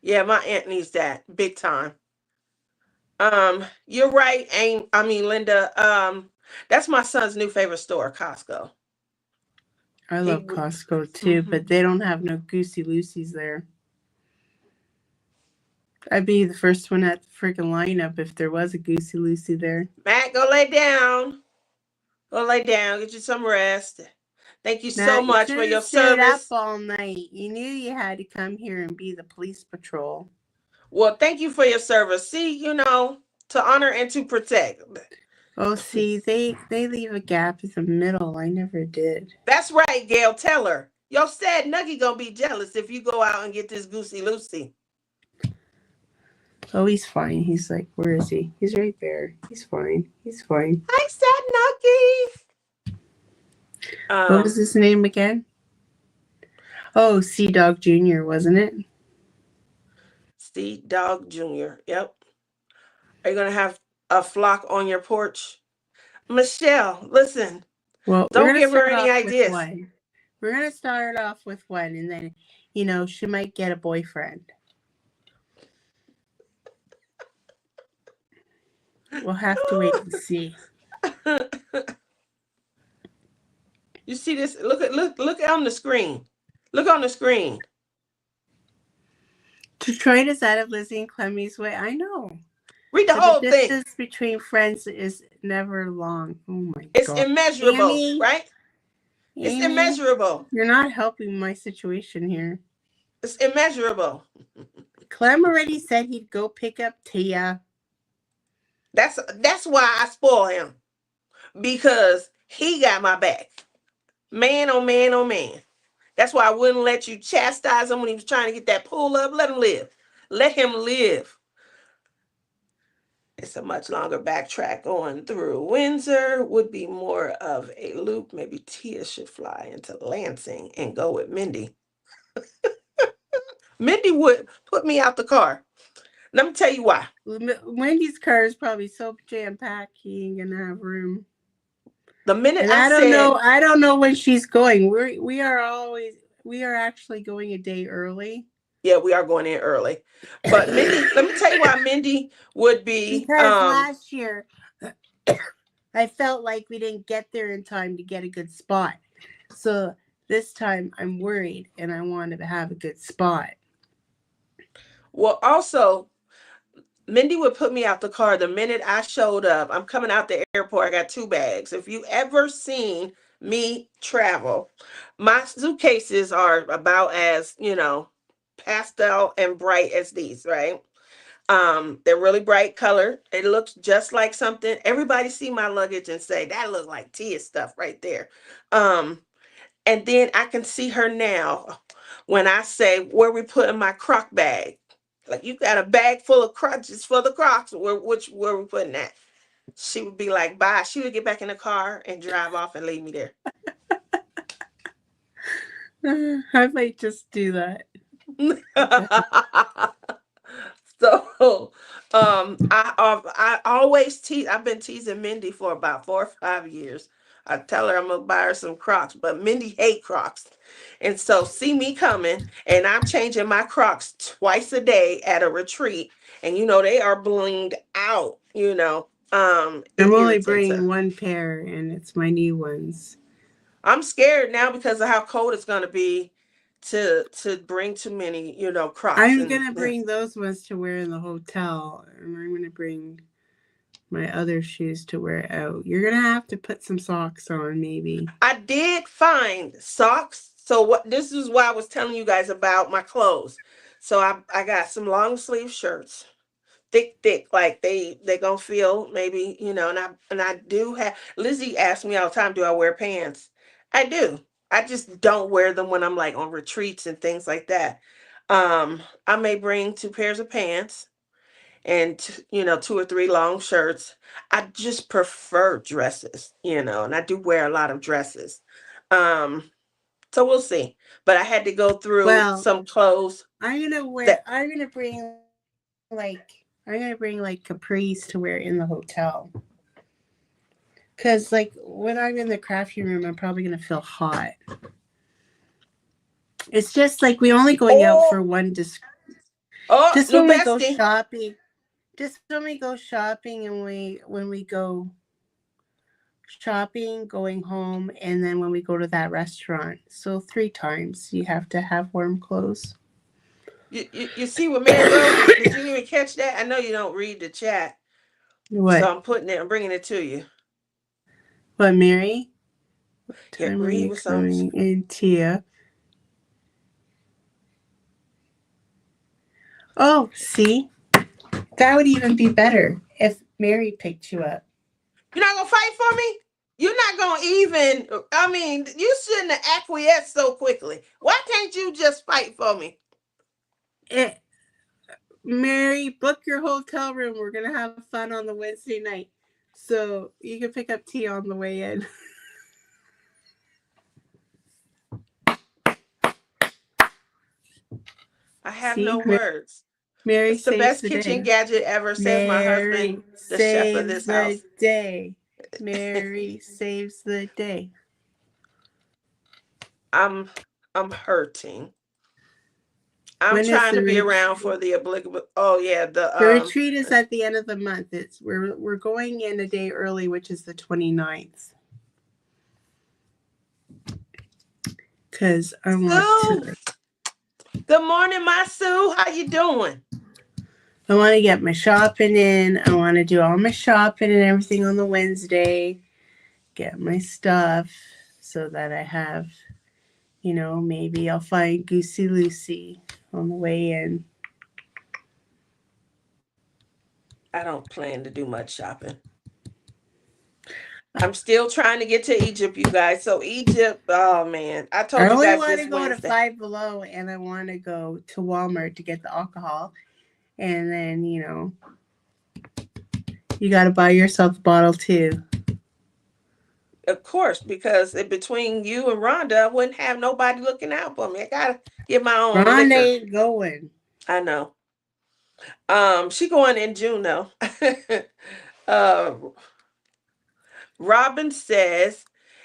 Yeah, my aunt needs that big time. You're right, Linda. That's my son's new favorite store, Costco. I He love would. Costco too, but Mhm. they don't have no Goosey Lucy's there. I'd be the first one at the freaking lineup if there was a Goosey Lucy there. Matt, go lay down. Go lay down. Get you some rest. Thank you so Matt, you much for should have your stayed up service. all night. You knew you had to come here and be the police patrol. Well, thank you for your service. See, to honor and to protect. Oh, see, they leave a gap in the middle. I never did. That's right, Gail. Tell her. Yo said Nuggy gonna be jealous if you go out and get this Goosey Lucy. Oh, he's fine. He's like, where is he? He's right there. He's fine. He's fine. I said Nuggy. What was his name again? Oh, Sea Dog Jr., wasn't it? Sea Dog Jr. Yep. Are you gonna have a flock on your porch? Michelle, listen, Well, we're don't gonna give her start any off with ideas. one. We're gonna start off with one, and then, she might get a boyfriend. We'll have to wait and see. You see this? Look on the screen. Look on the screen. Detroit is out of Lizzie and Clemmy's way. I know. Read the But the whole thing. distance between friends is never long. Oh my It's god. immeasurable, Amy, right? It's Amy, immeasurable. you're not helping my situation here. It's immeasurable. Clem already said he'd go pick up Tia. That's why I spoil him. Because he got my back. Man, oh man, oh man. That's why I wouldn't let you chastise him when he was trying to get that pull up. Let him live. Let him live. It's a much longer backtrack going through Windsor. Would be more of a loop. Maybe Tia should fly into Lansing and go with Mindy. Mindy would put me out the car. Let me tell you why. Wendy's car is probably so jam packed he ain't gonna have room. The minute And I I said, don't know when she's going. We are actually going a day early. yeah, we are going in early. But Mindy, let me tell you why Mindy would be Because last year I felt like we didn't get there in time to get a good spot. So this time I'm worried and I wanted to have a good spot. well, also Mindy would put me out the car the minute I showed up. I'm coming out the airport. I got 2 bags. If you ever seen me travel, my suitcases are about as, pastel and bright as these, right? They're really bright color. It looks just like something. Everybody see my luggage and say, that looks like Tia stuff right there. Um, and then I can see her now when I say, where we putting my croc bag? Like, you got a bag full of crutches for the Crocs. Where we putting that? She would be like, bye. She would get back in the car and drive off and leave me there. I might just do that. So, I always tease. I've been teasing Mindy for about 4 or 5 years. I tell her I'm gonna buy her some Crocs, but Mindy hate Crocs, and so see me coming, and I'm changing my Crocs twice a day at a retreat, and they are blinged out. It I'm only irritates her. bringing one pair and it's my new ones. I'm scared now because of how cold it's gonna be to bring too many, Crocs I'm and. gonna bring those ones to wear in the hotel, and I'm gonna bring my other shoes to wear out. You're gonna have to put some socks on, maybe. I did find socks. So what this is why I was telling you guys about my clothes. So I got some long sleeve shirts, thick, like they gonna feel maybe, and I do have. Lizzie asks me all the time, do I wear pants? I do. I just don't wear them when I'm like on retreats and things like that. I may bring 2 pairs of pants and 2 or 3 long shirts. I just prefer dresses, and I do wear a lot of dresses. Um, so we'll see. But I had to go through Well, some clothes that I'm gonna bring like capris to wear in the hotel. Cause like when I'm in the crafting room, I'm probably gonna feel hot. It's just like we only going out oh for one. Oh, Just new when we go bestie. shopping. Just when we go shopping and we go shopping, going home, and then when we go to that restaurant. So 3 times you have to have warm clothes. You see what Mary wrote? Did you even catch that? I know you don't read the chat, so What? I'm bringing it to you. What, Mary? What Yeah, time are read you what's on. coming in, Tia? Oh, see? That would even be better if Mary picked you up. You're not gonna fight for me? You're not gonna even. I mean, you shouldn't have acquiesced so quickly. Why can't you just fight for me? Eh, Mary, book your hotel room. We're gonna have fun on the Wednesday night, so you can pick up Tia on the way in. I have See, no words. Mary It's the saves best the day. kitchen gadget ever, says my husband, Mary the chef of saves this the house. day. Mary saves the day. I'm I'm hurting. I'm When is trying the to be around retreat? for the obligatory. Oh yeah, the The retreat is at the end of the month. We're going in a day early, which is the 29th. Because I want Sue. to Good morning, my Sue. How you doing? get my shopping in. I want to do all my shopping and everything on the Wednesday. Get my stuff so that I have, maybe I'll find Goosey Lucy on the way in. I don't plan to do much shopping. I'm still trying to get to Egypt, you guys. So Egypt, oh man, I I told you only guys want this to go to Wednesday. Five Below and I want to go to Walmart to get the alcohol. And then, you got to buy yourself a bottle too. Of course, because between you and Rhonda, I wouldn't have nobody looking out for me. I gotta get my own Ron liquor. ain't going. I know. She going in June though. uh Robin says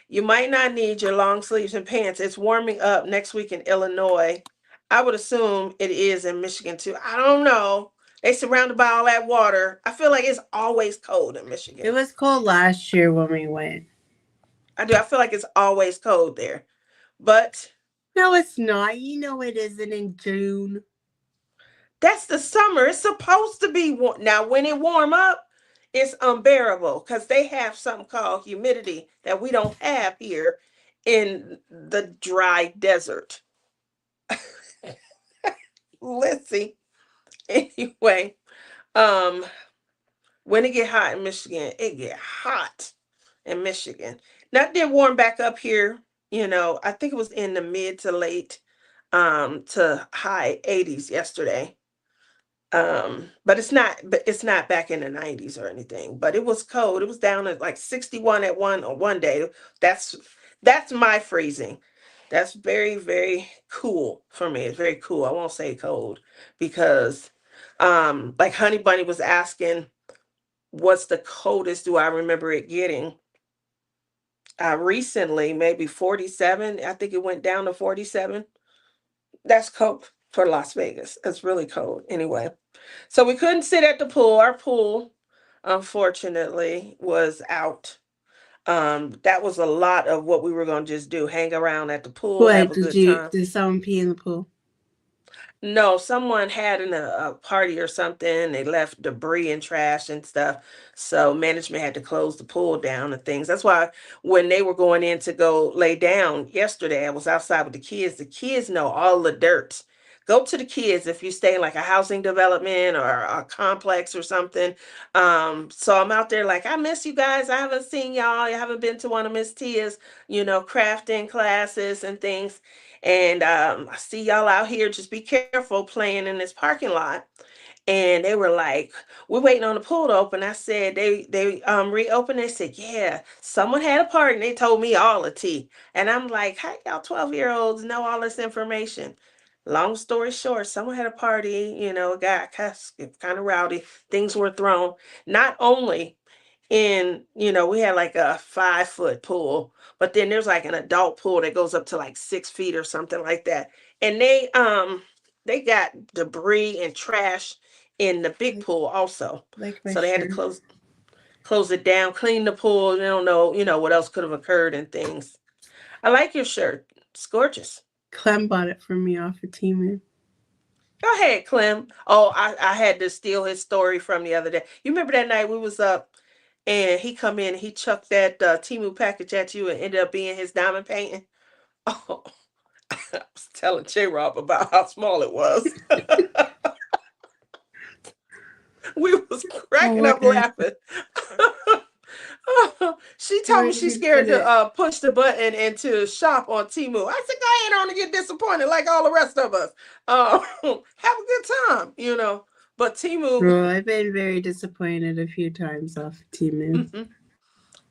you might not need your long sleeves and pants. It's warming up next week in Illinois. I would assume it is in Michigan too. I don't know. They surrounded by all that water. I feel like it's always cold in It Michigan. was cold last year when we went. I do. I feel like it's always cold there. But No, it's not. You know it isn't in June. that's the summer. It's supposed to be warm. Now, when it warm up, it's unbearable because they have something called humidity that we don't have here in the dry desert. Lizzie. Anyway, um, when it get hot in Michigan, it get hot in Michigan. Now it did warm back up here. I think it was in the mid to late to high 80s yesterday. But it's not back in the 90s or anything. But it was cold. It was down at like 61 at one day. That's that's my freezing. That's very, very cool for me. It's very cool. I won't say cold because like Honey Bunny was asking what's the coldest do I remember it getting? Recently, maybe 47. I think it went down to 47. That's cold for Las Vegas. It's really cold anyway. So we couldn't sit at the pool. Our pool, unfortunately, was out. That was a lot of what we were gonna just do: hang around at the pool, have What a good time. did someone pee in the pool? No, someone had a party or something. They left debris and trash and stuff. So management had to close the pool down and things. That's why when they were going in to go lay down yesterday, I was outside with the kids. The kids know all the dirt. Go to the kids if you stay in like a housing development or a complex or something. So I'm out there like, I miss you guys. I haven't seen y'all. I haven't been to one of Miss Tia's, crafting classes and things. And I see y'all out here. Just be careful playing in this parking lot. And they were like, "We're waiting on the pool to open." I said, "They reopened." They said, "Yeah, someone had a party." And they told me all the tea. And I'm like, "How y'all 12-year-olds know all this information?" Long story short, someone had a party. It got kind of rowdy. Things were thrown. Not only we had like a 5-foot pool, but then there's like an adult pool that goes up to like 6 feet or something like that. And they got debris and trash in the big Like, pool also. like my So they had to shirt. close it down, clean the pool. They don't know, what else could have occurred and things. I like your shirt. It's gorgeous. Clem bought it for me off of Temu. Go ahead, Clem. Oh, I had to steal his story from the other day. You remember that night we was up and he come in and he chucked that Timu package at you and ended up being his diamond painting? Oh, I was telling J Rob about how small it was. We was Oh, cracking up laughing. She told where me did she's he put scared to it? push the button and to shop on Timu. I said, go ahead on and get disappointed like all the rest of us. Have a good time. But Timu, Well, I've been very disappointed a few times off of Temu.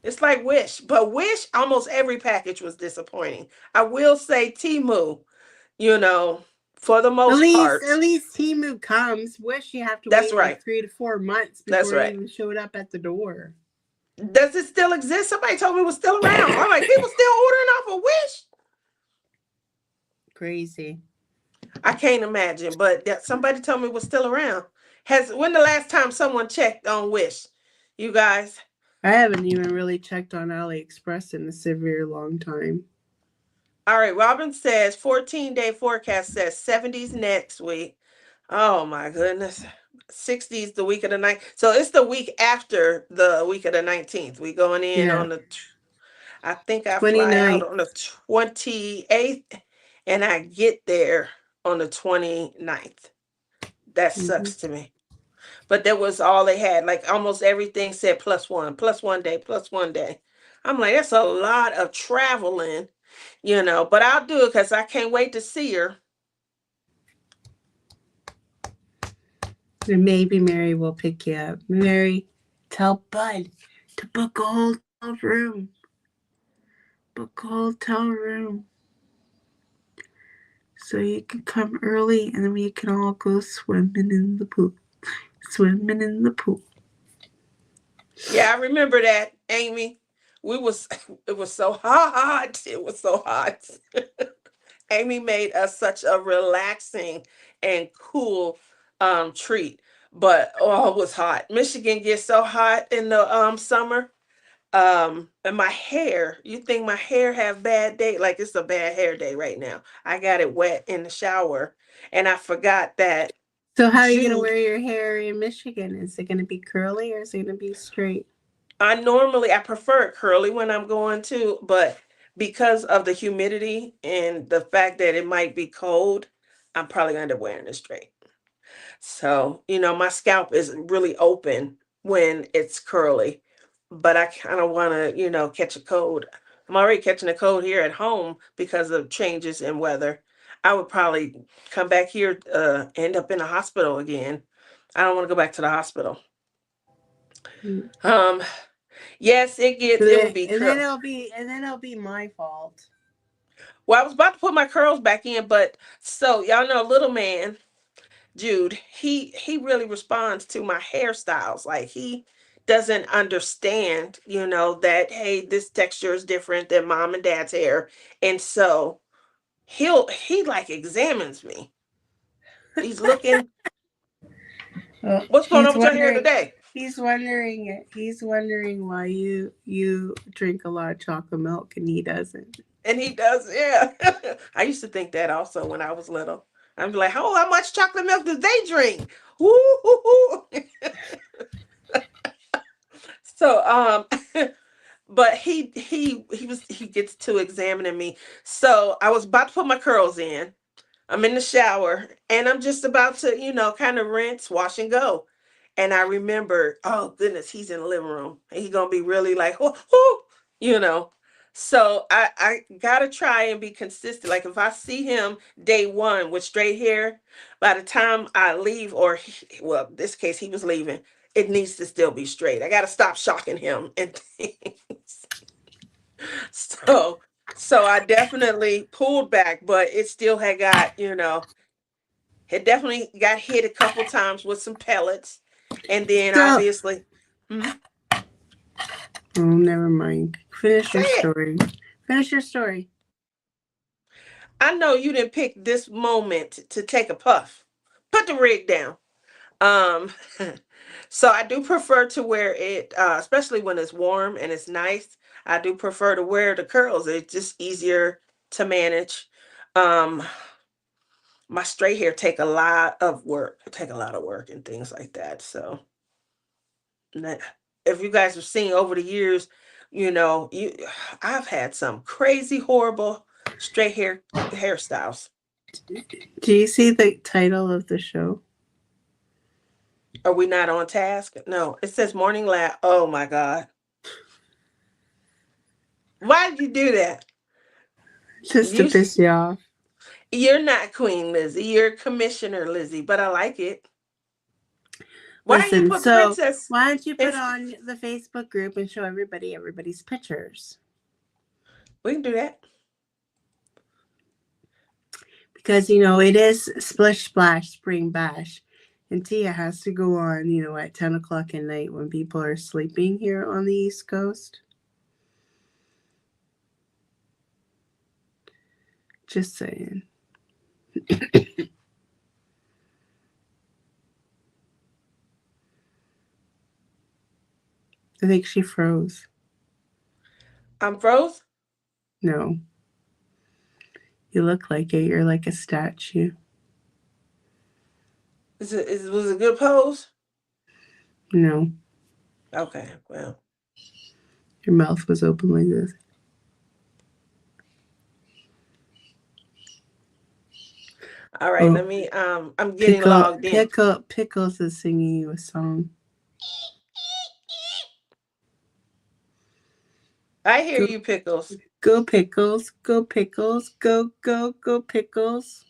it's like Wish, but Wish almost every package was disappointing. I will say Timu, you know, for the most At part. least Temu comes. Wish you have to That's wait like right. 3 to 4 months That's before it right. even showed up at the door. Does it still exist? Somebody told me it was still around. I'm like, people still ordering off of Wish? Crazy. I can't imagine, but that somebody told me it was still around. When the last time someone checked on Wish? You guys? I haven't even really checked on AliExpress in a severe long time. All right, Robin says 14-day forecast says 70s next week. Oh my goodness. 60s the week of the night. So it's the week after the week of the 19th. We going in Yeah, on I think I fly out 29th. on the 28th and I get there on the 29th. That Mm-hmm. sucks to me. But that was all they had. Like almost everything said plus one day, plus 1 day. I'm like, that's a lot of traveling. But I'll do it because I can't wait to see her. And maybe Mary will pick you up. Mary, tell Bud to book a hotel room. Book a hotel room. So you can come early and then we can all go swimming in the pool. Swimming in the pool. Yeah, I remember that, Amy. It was so hot. It was so hot. Amy made us such a relaxing and cool treat. But oh, it was hot. Michigan gets so hot in the summer. And my hair, you think my hair have bad day? Like it's a bad hair day right now. I got it wet in the shower and I forgot that So how are you gonna Jude. wear your hair in Michigan? Is it gonna be curly or is it gonna be straight? I prefer it curly when I'm going to, but because of the humidity and the fact that it might be cold, I'm probably gonna end up wearing it straight. So, my scalp is really open when it's curly, but I kind of want to, catch a cold. I'm already catching a cold here at home because of changes in weather. I would probably come back here, end up in a hospital again. I don't want to go back to the hospital. Mm. Um, yes, it would be curl. And then it'll be my fault. Well, I was about to put my curls back in, but so y'all know, little man Jude, he really responds to my hairstyles. Like he doesn't understand, that hey, this texture is different than mom and dad's hair. And so he like examines me. He's looking, Well, what's going on with your hair today? He's wondering why you drink a lot of chocolate milk and he doesn't. And he does, yeah. I used to think that also when I was little. I'd be like, oh, how much chocolate milk do they drink? Woo-hoo-hoo. So but he gets to examining me. So I was about to put my curls in. I'm in the shower and I'm just about to, kind of rinse, wash and go. And I remember, oh goodness, he's in the living room. He's gonna be really like, whoo, whoo, you know. So I gotta try and be consistent. Like if I see him day one with straight hair, by the time I leave, well, this case he was leaving, it needs to still be straight. I gotta stop shocking him and things. So I definitely pulled back, but it still had got, it definitely got hit a couple times with some pellets. And then So, obviously, hmm, oh, never mind. Finish say your it. story. Finish your story. I know you didn't pick this moment to take a puff. Put the rig down. Um, so I do prefer to wear it, especially when it's warm and it's nice. I do prefer to wear the curls. It's just easier to manage. Um, my straight hair take a lot of work and things like that. So if you guys have seen over the years, I've had some crazy, horrible straight hairstyles. Do you see the title of the show? Are we not on task? No, it says morning lab. Oh my God. Why did you do that? Just to You piss you off. you're not Queen Lizzie. You're Commissioner Lizzie, but I like it. Why do you Listen, put so princess why don't you in put on the Facebook group and show everybody's pictures? we can do that. Because, you know, it is Splish Splash Spring Bash. And Tia has to go on, you know, at 10 o'clock at night when people are sleeping here on the East Coast. Just saying. I think she froze. I'm froze. No, you look like it. You're like a statue. Was it a good pose? No, Okay, well. your mouth was open like this. All right, Oh, let me I'm getting logged in. Pickles is singing you a song. I hear Go, you, Pickles. go, Pickles. Go, Pickles. Go, Pickles.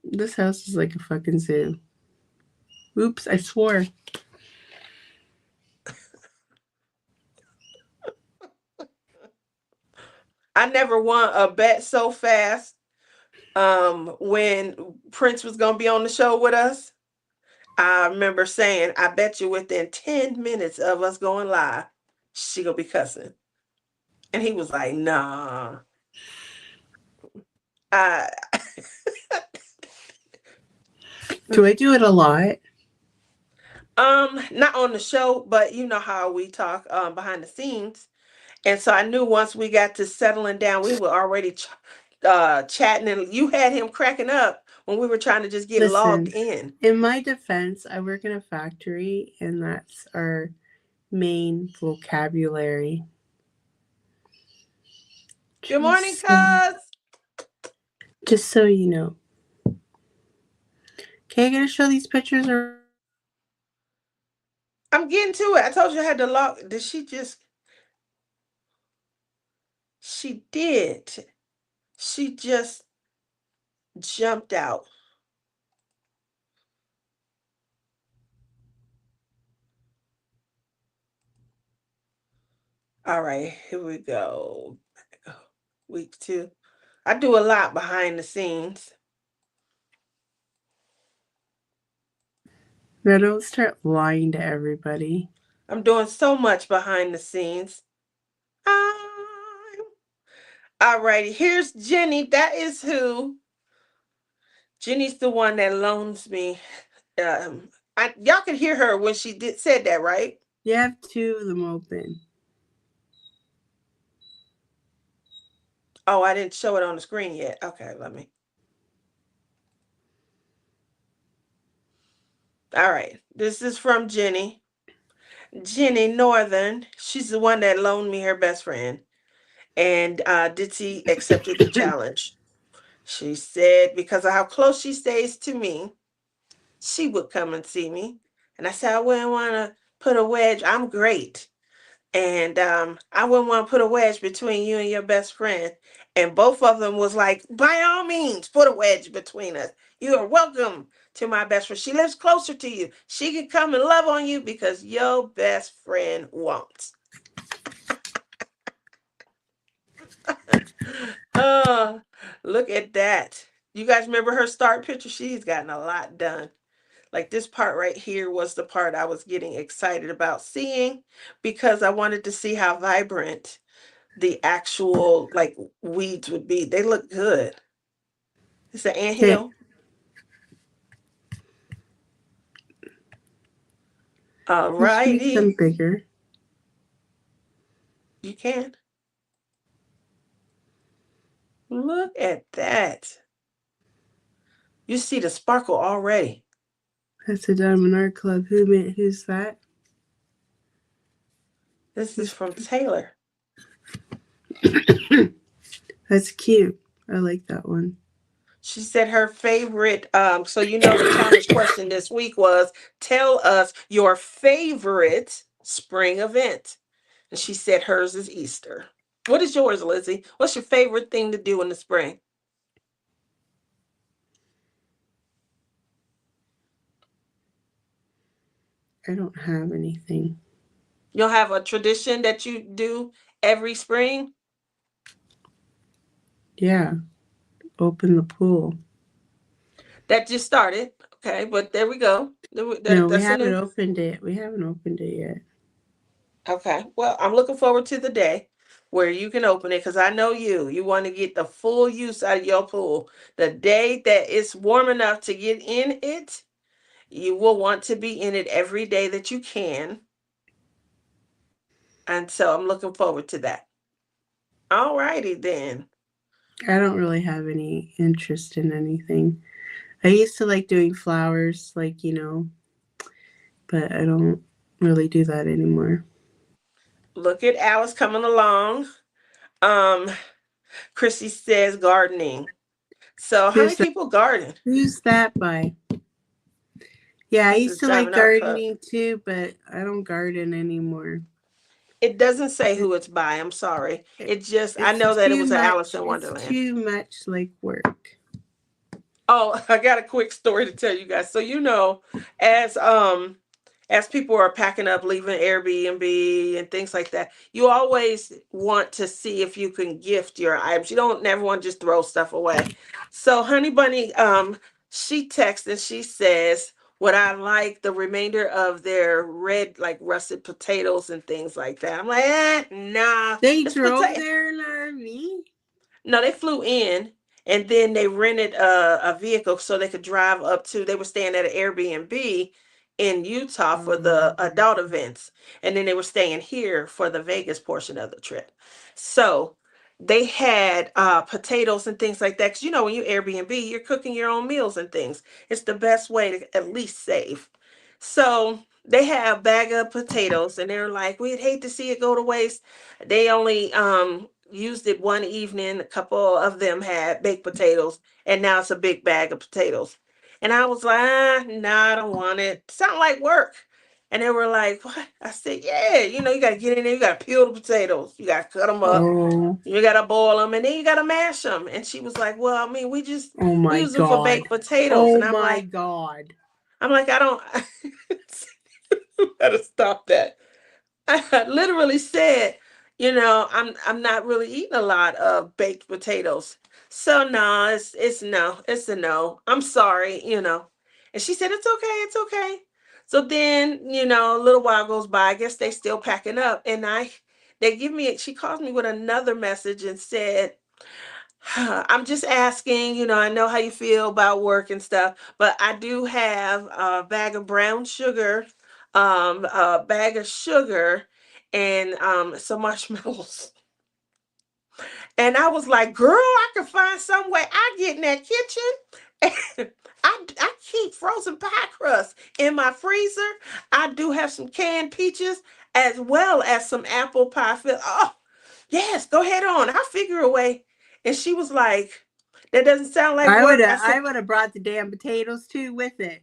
This house is like a fucking zoo. Oops, I swore. I never won a bet so fast. When Prince was gonna be on the show with us, I remember saying, I bet you within 10 minutes of us going live, she gonna be cussing. And he was like, nah. I Do I do it a lot? not on the show, but you know how we talk behind the scenes. And so I knew once we got to settling down, we were already chatting, and you had him cracking up when we were trying to just get logged Listen, in. in my defense, I work in a factory, and that's our main vocabulary. Good morning, Just so, cuz. just so you know. Okay, I'm gonna show these pictures around. I'm getting to it. I told you I had to log. Did she just? She did. She just jumped out. All right, here we go. Week 2. I do a lot behind the scenes. Now, don't start lying to everybody. I'm doing so much behind the scenes. I'm... All righty, here's Jenny. That is who. Jenny's the one that loans me. Y'all could hear her when she said that, right? You have two of them open. Oh, I didn't show it on the screen yet. Okay, let me. All right, this is from Jenny. Jenny Northern. She's the one that loaned me her best friend. And Ditsy accepted the challenge. She said because of how close she stays to me, she would come and see me. And I said, I wouldn't want to put a wedge. I'm great. And I wouldn't want to put a wedge between you and your best friend. And both of them was like, by all means, put a wedge between us. You are welcome to my best friend. She lives closer to you. She can come and love on you because your best friend won't. Oh, look at that. You guys remember her start picture? She's gotten a lot done. Like this part right here was the part I was getting excited about seeing because I wanted to see how vibrant the actual like weeds would be. They look good. It's an Okay, anthill. All let's make righty. them bigger. You can. Look at that. You see the sparkle already. That's a Diamond Art Club. Who's that? This is from Taylor. That's cute. I like that one. She said her favorite, so the challenge question this week was tell us your favorite spring event. And she said hers is Easter. What is yours, Lizzie? What's your favorite thing to do in the spring? I don't have anything. You'll have a tradition that you do every spring? Yeah, open the pool. That just started. Okay, but there we go. No, we That's a haven't new. opened it. We haven't opened it yet. Okay. Well, I'm looking forward to the day where you can open it because I know you. You want to get the full use out of your pool. The day that it's warm enough to get in it, you will want to be in it every day that you can. And so I'm looking forward to that. All righty then. I don't really have any interest in anything. I used to like doing flowers, but I don't really do that anymore. Look at Alice coming along. Um, Chrissy says gardening. So how many Who's that? people garden? Who's that by? Yeah, I This used is to like Diamond Art Club. gardening too, but I don't garden anymore. It doesn't say It, who it's by. I'm sorry. it, It just I it's know that it too was an Alice much. in It's Wonderland. too much like work. Oh, I got a quick story to tell you guys. So as people are packing up, leaving Airbnb and things like that, you always want to see if you can gift your items. You don't never want to just throw stuff away. So Honey Bunny, she texts and she says, would I like the remainder of their red, like russet potatoes and things like that? I'm like, nah, They it's drove potato. there in an RV. No, they flew in and then they rented a vehicle so they could drive up to. They were staying at an Airbnb in Utah for the adult events, and then they were staying here for the Vegas portion of the trip. So they had potatoes and things like that. Because when you Airbnb, you're cooking your own meals and things. It's the best way to at least save. So they had a bag of potatoes, and they're like, we'd hate to see it go to waste. They only used it one evening. A couple of them had baked potatoes, and now it's a big bag of potatoes. And I was like, nah, I don't want it. Sound like work. And they were like, what? I said, yeah, you got to get in there. You got to peel the potatoes. You got to cut them up. Oh, You got to boil them, and then you got to mash them. And she was like, well, I mean, oh we my use them for God. baked potatoes. Oh And my God. I don't, gotta stop that. I literally said, I'm not really eating a lot of baked potatoes. So no, it's no, it's a no. I'm sorry. And she said, it's okay. So then, a little while goes by. I guess they still packing up. And she calls me with another message and said, I'm just asking, I know how you feel about work and stuff, but I do have a bag of brown sugar, a bag of sugar, and some marshmallows. And I was like, girl, I can find some way. I get in that kitchen and I keep frozen pie crust in my freezer. I do have some canned peaches as well as some apple pie. Oh, yes, go ahead on. I'll figure a way. And she was like, that doesn't sound like I would work. I have said, I would have brought the damn potatoes too with it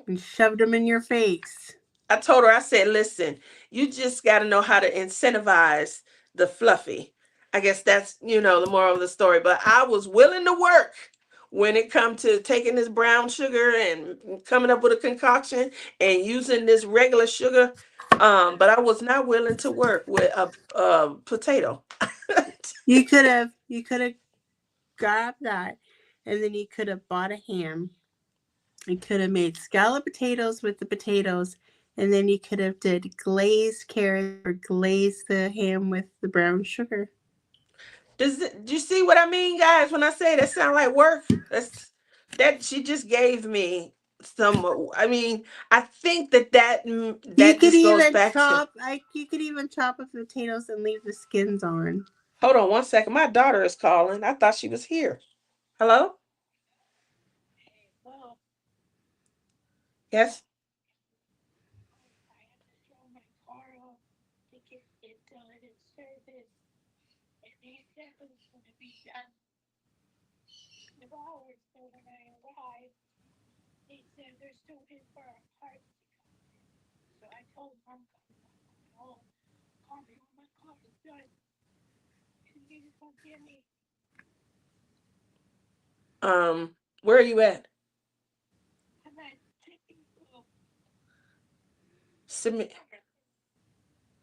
and shoved them in your face. I told her, I said, listen, you just got to know how to incentivize the fluffy. I guess that's, the moral of the story. But I was willing to work when it come to taking this brown sugar and coming up with a concoction and using this regular sugar. But I was not willing to work with a potato. You could have grabbed that, and then you could have bought a ham. You could have made scallop potatoes with the potatoes And then you could have did glazed carrots or glazed the ham with the brown sugar. Do you see what I mean, guys? When I say that sound like work, that she just gave me some. I mean, I think You that could just goes even back to. chop up the potatoes and leave the skins on. Hold on one second. My daughter is calling. I thought she was here. Hello? Yes. Where are you at? Send me.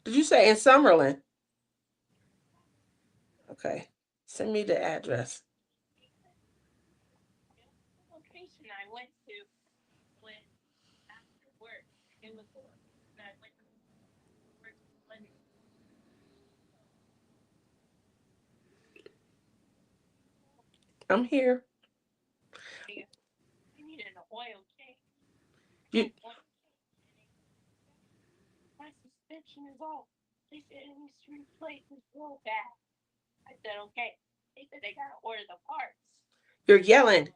Did you say in Summerlin? Okay. Send me the address. I'm here. You you're yelling.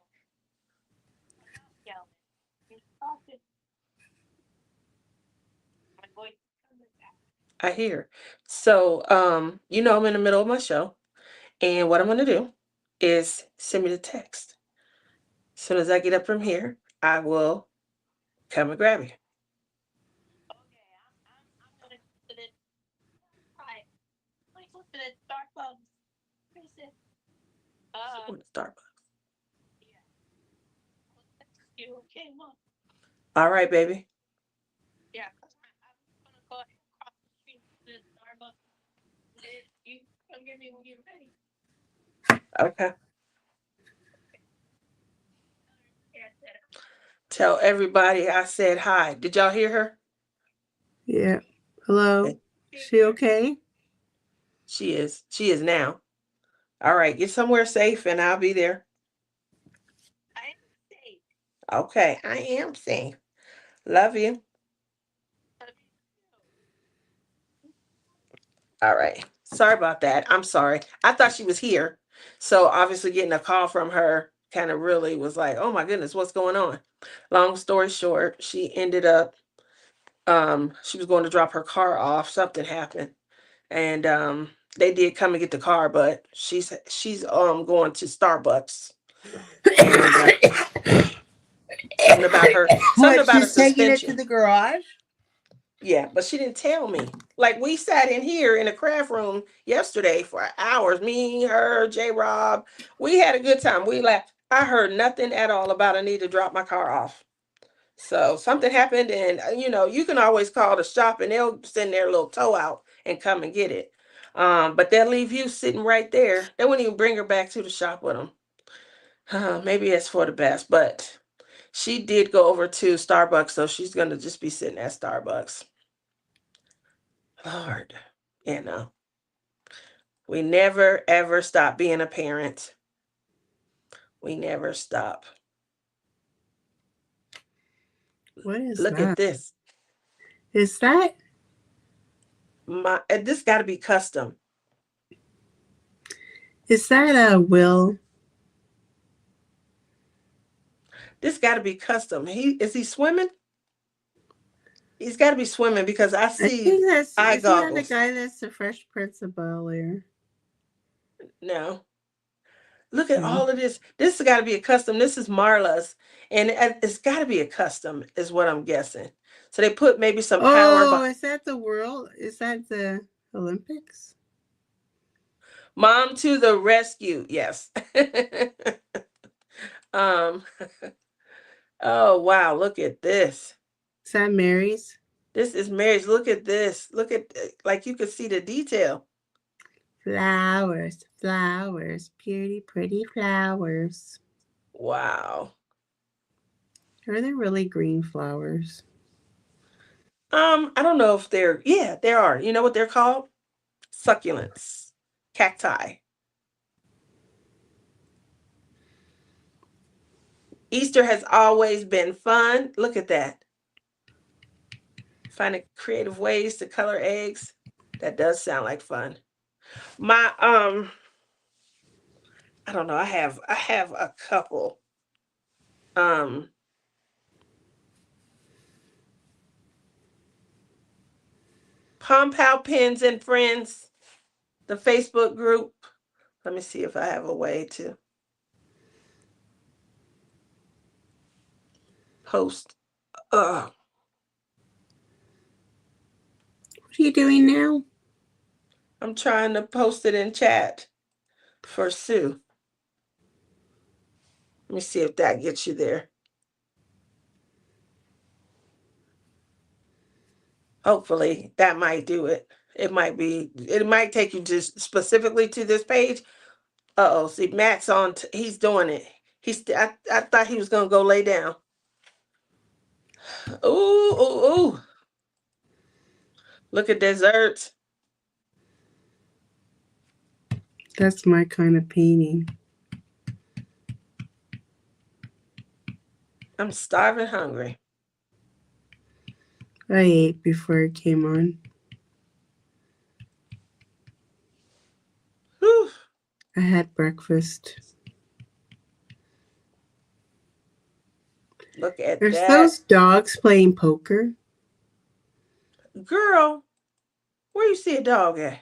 I hear. So, I'm in the middle of my show, and what I'm gonna do is send me the text. As soon as I get up from here, I will come and grab you. Going to Starbucks. All right, baby. Okay. Tell everybody I said hi. Did y'all hear her? Yeah. Hello. Okay. She okay? She is. She is now. All right. Get somewhere safe, and I'll be there. Okay. I am safe. Love you. All right. Sorry about that. I'm sorry. I thought she was here. So obviously getting a call from her kind of really was like, oh my goodness, what's going on? Long story short, she ended up she was going to drop her car off. Something happened. And they did come and get the car, but she's going to Starbucks and something What? about a She's taking it to suspension. the garage. Yeah, but she didn't tell me. Like we sat in here in the craft room yesterday for hours. Me, her, J Rob. We had a good time. We laughed. I heard nothing at all about I need to drop my car off. So something happened, and you can always call the shop and they'll send their little tow out and come and get it. But they'll leave you sitting right there. They wouldn't even bring her back to the shop with them. Maybe it's for the best, but she did go over to Starbucks, so she's gonna just be sitting at Starbucks. Lord, you know, we never ever stop being a parent. We never stop. What is Look at that? this. Is that This got to be custom. a will? This got to be custom. He swimming? He's got to be swimming because I I see think that's eye is he not the goggles. guy that's the Fresh Prince of Bel Air? No, look at No. all of this. This has got to be a custom. This is Marla's, and it's got to be a custom, is what I'm guessing. So they put maybe some power Oh, behind. is that the world? Is that the Olympics? Mom to the rescue. Yes. um. Oh wow! Look at this. Is that Mary's? This is marriage. Look at this. Look at like you can see the detail. Flowers, flowers, pretty, pretty flowers. Wow. Are they really green flowers? I don't know if yeah, there are. You know what they're called? Succulents. Cacti. Easter has always been fun. Look at that. Finding creative ways to color eggs. That does sound like fun. My I don't know. I have a couple. Um Pom Pow Pins and Friends, the Facebook group. Let me see if I have a way to post. What are you doing now? I'm trying to post it in chat for Sue. Let me see if that gets you there. Hopefully that might do it. It might take you just specifically to this page. Uh-oh, see Matt's on, he's doing it. I thought he was gonna go lay down. Ooh, ooh, ooh. Look at desserts. That's my kind of painting. I'm starving hungry. I ate before it came on. Whew. I had breakfast. Look at There's that. those dogs playing poker. Girl, where you see a dog at?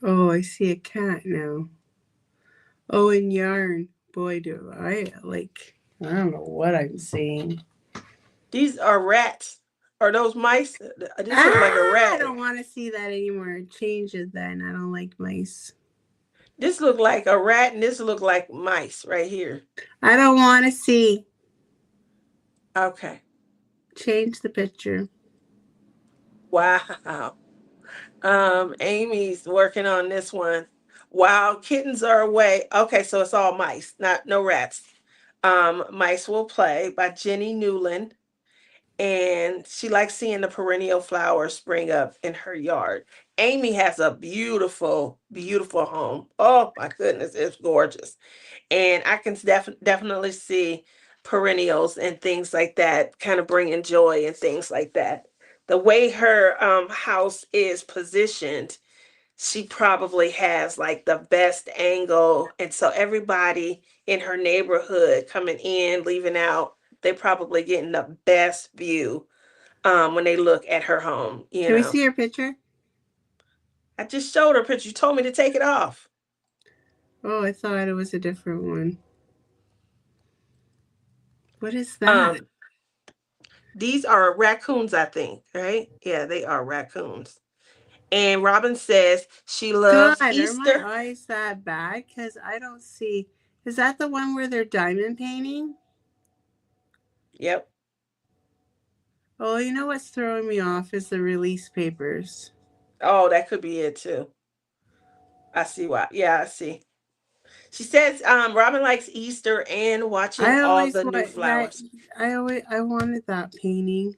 Oh, I see a cat now. Oh, and yarn. Boy, do I I don't know what I'm seeing. These are rats. Are those mice? This look like a Ah, I rat. don't want to see that anymore. Change it then. I don't like mice. This look like a rat and this look like mice right here. I don't want to see. Okay. Change the picture. Wow. Amy's working on this one. While kittens are away. Okay, so it's all mice, not no rats. Mice Will Play by Jenny Newland. And she likes seeing the perennial flowers spring up in her yard. Amy has a beautiful, beautiful home. Oh my goodness, it's gorgeous. And I can definitely see perennials and things like that kind of bringing joy and things like that. The way her house is positioned, she probably has like the best angle, and so everybody in her neighborhood coming in, leaving out, they probably getting the best view when they look at her home, you Can we know. see your picture? I just showed her a picture. You told me to take it off. Oh, I thought it was a different one. What is that? Um, these are raccoons, I think, right? Yeah, they are raccoons. And Robin says she God, loves are my Easter. eyes that bad? Because I don't see. Is that the one where they're diamond painting? Yep. Oh, you know what's throwing me off is the release papers. Oh, that could be it too. I see why. Yeah, I see. She says Robin likes Easter and watching I all always the new want that. flowers. I wanted that painting.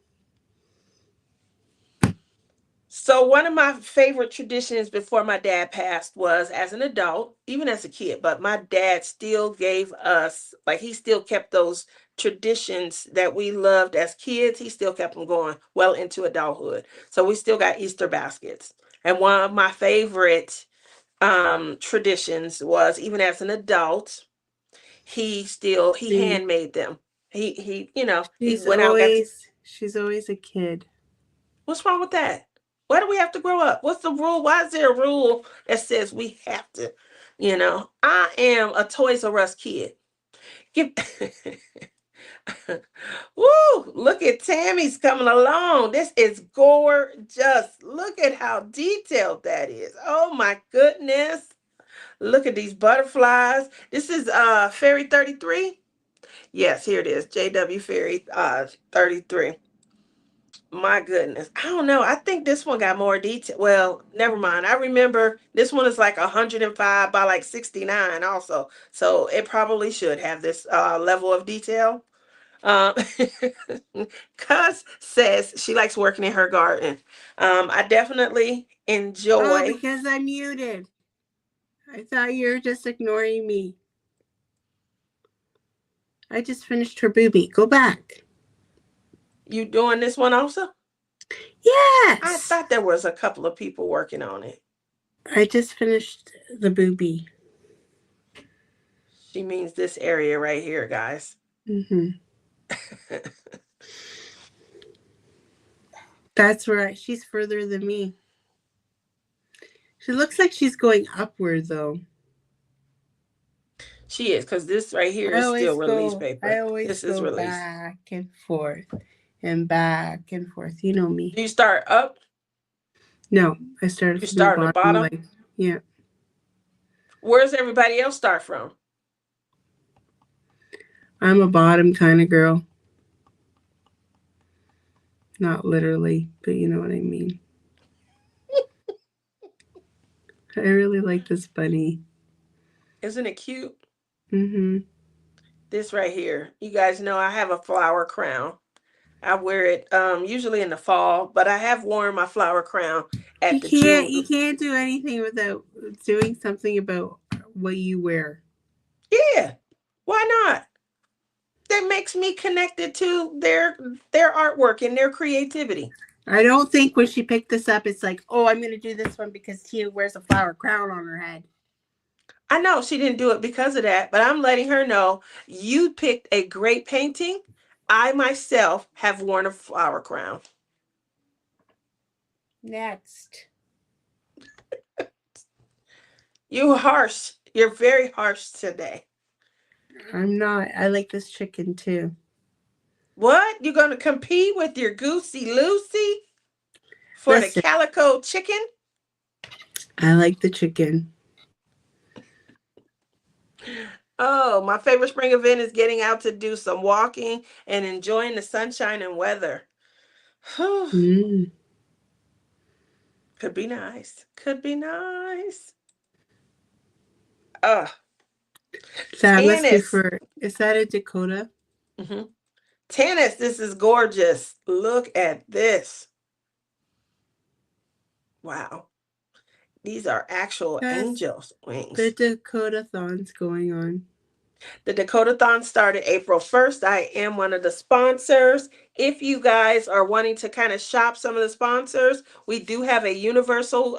So one of my favorite traditions before my dad passed was as an adult, even as a kid, but my dad still gave us, like he still kept those traditions that we loved as kids. He still kept them going well into adulthood. So we still got Easter baskets. And one of my favorite traditions was even as an adult, he See, handmade them. He she's went out, got to. always she's always a kid. What's wrong with that? Why do we have to grow up? What's the rule? Why is there a rule that says we have to? I am a Toys R Us kid. Give Woo! Look at Tammy's coming along. This is gorgeous. Look at how detailed that is. Oh my goodness. Look at these butterflies. This is Fairy 33. Yes, here it is. JW Fairy 33. My goodness. I don't know. I think this one got more detail. Well, never mind. I remember this one is like 105 by like 69 also. So it probably should have this level of detail. Um, Cuz says she likes working in her garden. I definitely Oh, enjoy. because I'm muted. I thought you were just ignoring me. I just finished her booby. Go back. You doing this one also? I Yes. thought there was a couple of people working on it. I just finished the booby. She means this area right here, guys. Mm-hmm. That's right. She's further than me. She looks like she's going upward though. She is, because this right here is still release I paper. always This is go release. back and forth and back and forth. You know me. Do you start up? No, I started You from the start at the bottom. bottom? Like, yeah, Where's everybody else start from? I'm a bottom kind of girl. Not literally, but you know what I mean. I really like this bunny. Isn't it cute? Mm-hmm. This right here. You guys know I have a flower crown. I wear it usually in the fall, but I have worn my flower crown at the June. You can't do anything without doing something about what you wear. Yeah. Why not? That makes me connected to their artwork and their creativity. I don't think when she picked this up, it's like, oh, I'm going to do this one because Tia wears a flower crown on her head. I know she didn't do it because of that, but I'm letting her know you picked a great painting. I myself have worn a flower crown. Next. You harsh. You're very harsh today. I'm not. I like this chicken too. What? You gonna compete with your Goosey Lucy for the Listen, calico chicken? I like the chicken. Oh, my favorite spring event is getting out to do some walking and enjoying the sunshine and weather. Mm. Could be nice. Could be nice. Uh, That must be tennis. for, is that a Dakota? Hmm. Tennis, this is gorgeous. Look at this. Wow. These are actual Because angels' the wings. Dakota thon's going on. The Dakota-thon started April 1st. I am one of the sponsors. If you guys are wanting to kind of shop some of the sponsors, we do have a universal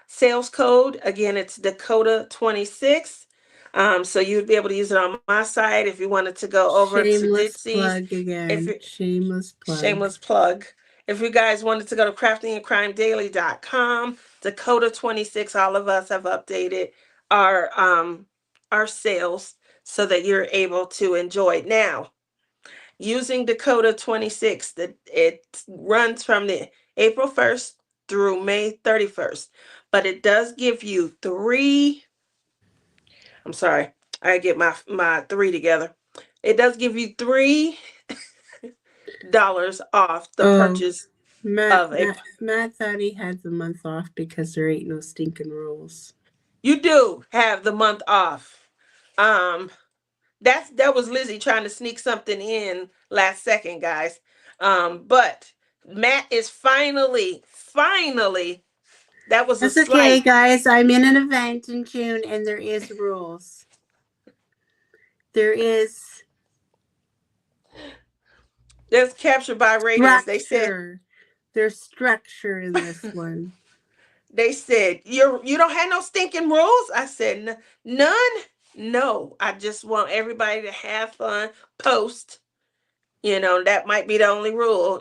sales code. Again, it's Dakota 26. So you'd be able to use it on my site if you wanted to go over to Shameless Ditsy's. plug If again. you, Shameless plug. Shameless plug. If you guys wanted to go to craftingandcrimedaily.com, Dakota 26, all of us have updated our sales so that you're able to enjoy it. Now, using Dakota 26, that it runs from the April 1st through May 31st, but it does give you three. I'm sorry, I get my three together. It does give you $3 off the Oh, purchase Matt, of a. Matt, Matt thought he had the month off because there ain't no stinking rules. You do have the month off. Um, that was Lizzie trying to sneak something in last second, guys. But Matt is finally. That was a That's okay, slight. guys. I'm in an event in June and there is rules. There is That's captured by radiance. They said structure. There's structure in this one. you don't have no stinking rules. I said none. No, I just want everybody to have fun. Post. That might be the only rule.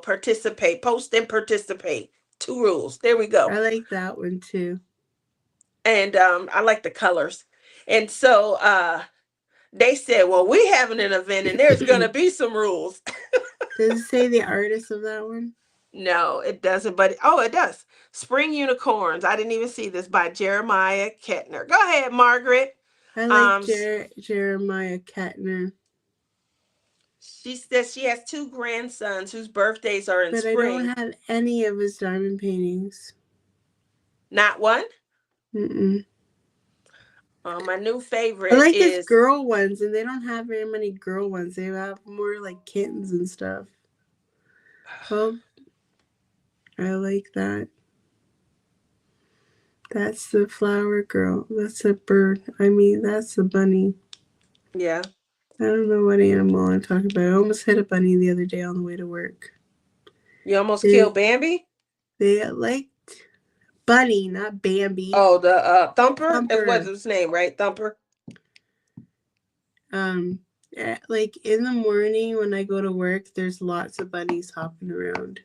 Participate, post and participate. Two rules. There we go. I like that one too. And I like the colors. And so they said, well, we having an event and there's gonna be some rules. Does it say the artist of that one? No, it doesn't, but oh, it does. Spring Unicorns. I didn't even see this by Jeremiah Kettner. Go ahead, Margaret. I like Um, Jeremiah Kettner, she says she has two grandsons whose birthdays are in but I don't spring. have any of his diamond paintings. Not one. Mm-mm. My new I favorite like his is, girl ones, and they don't have very many girl ones. They have more like kittens and stuff. Oh, I like that. That's the flower girl. That's a bird. I mean, that's a bunny. yeah. I don't know what animal I'm talking about. I almost hit a bunny the other day on the way to work. You almost They killed Bambi? they like bunny, not Bambi. Oh, the Thumper? It was Thumper. his name, right? Thumper? Like in the morning when I go to work, there's lots of bunnies hopping around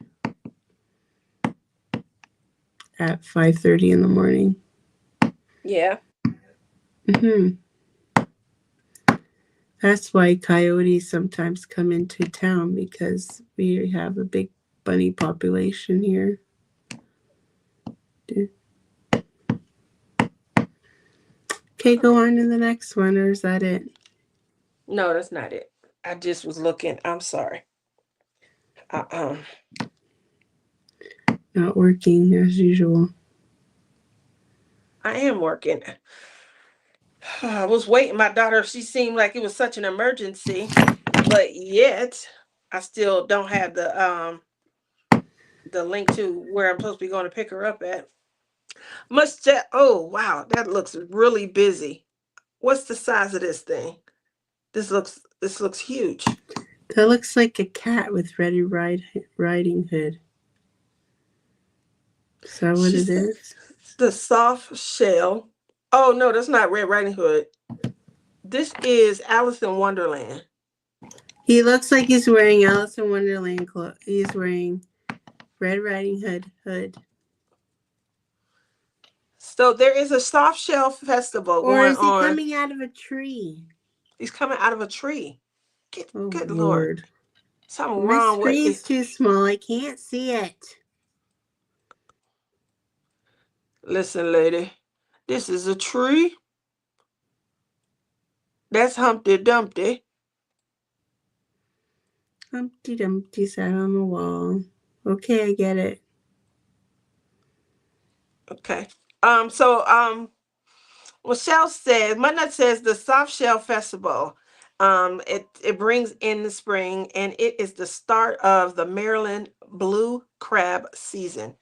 at 5:30 in the morning. Yeah. Hmm. That's why coyotes sometimes come into town because we have a big bunny population here. Okay, go on to the next one, or is that it? No, that's not it. I just was looking. I'm sorry. Uh-uh. Not working as usual. I am working. I was waiting. My daughter, she seemed like it was such an emergency, but yet I still don't have the link to where I'm supposed to be going to pick her up at. Must that, oh wow, that looks really busy. What's the size of this thing? This looks huge. That looks like a cat with Riding Hood. Is that what it She's is? the soft shell. Oh no, that's not Red Riding Hood. This is Alice in Wonderland. He looks like he's wearing Alice in Wonderland clothes. He's wearing Red Riding Hood. So there is a soft shell festival Or going is he on. coming out of a tree? He's coming out of a tree. Oh Good Lord. Lord. Something My wrong with screen's it. too small. I can't see it. Listen, lady. This is a tree. That's Humpty Dumpty. Humpty Dumpty sat on the wall. Okay, I get it. Okay. So Michelle says, Mudnut says the Soft Shell Festival. It brings in the spring and it is the start of the Maryland blue crab season.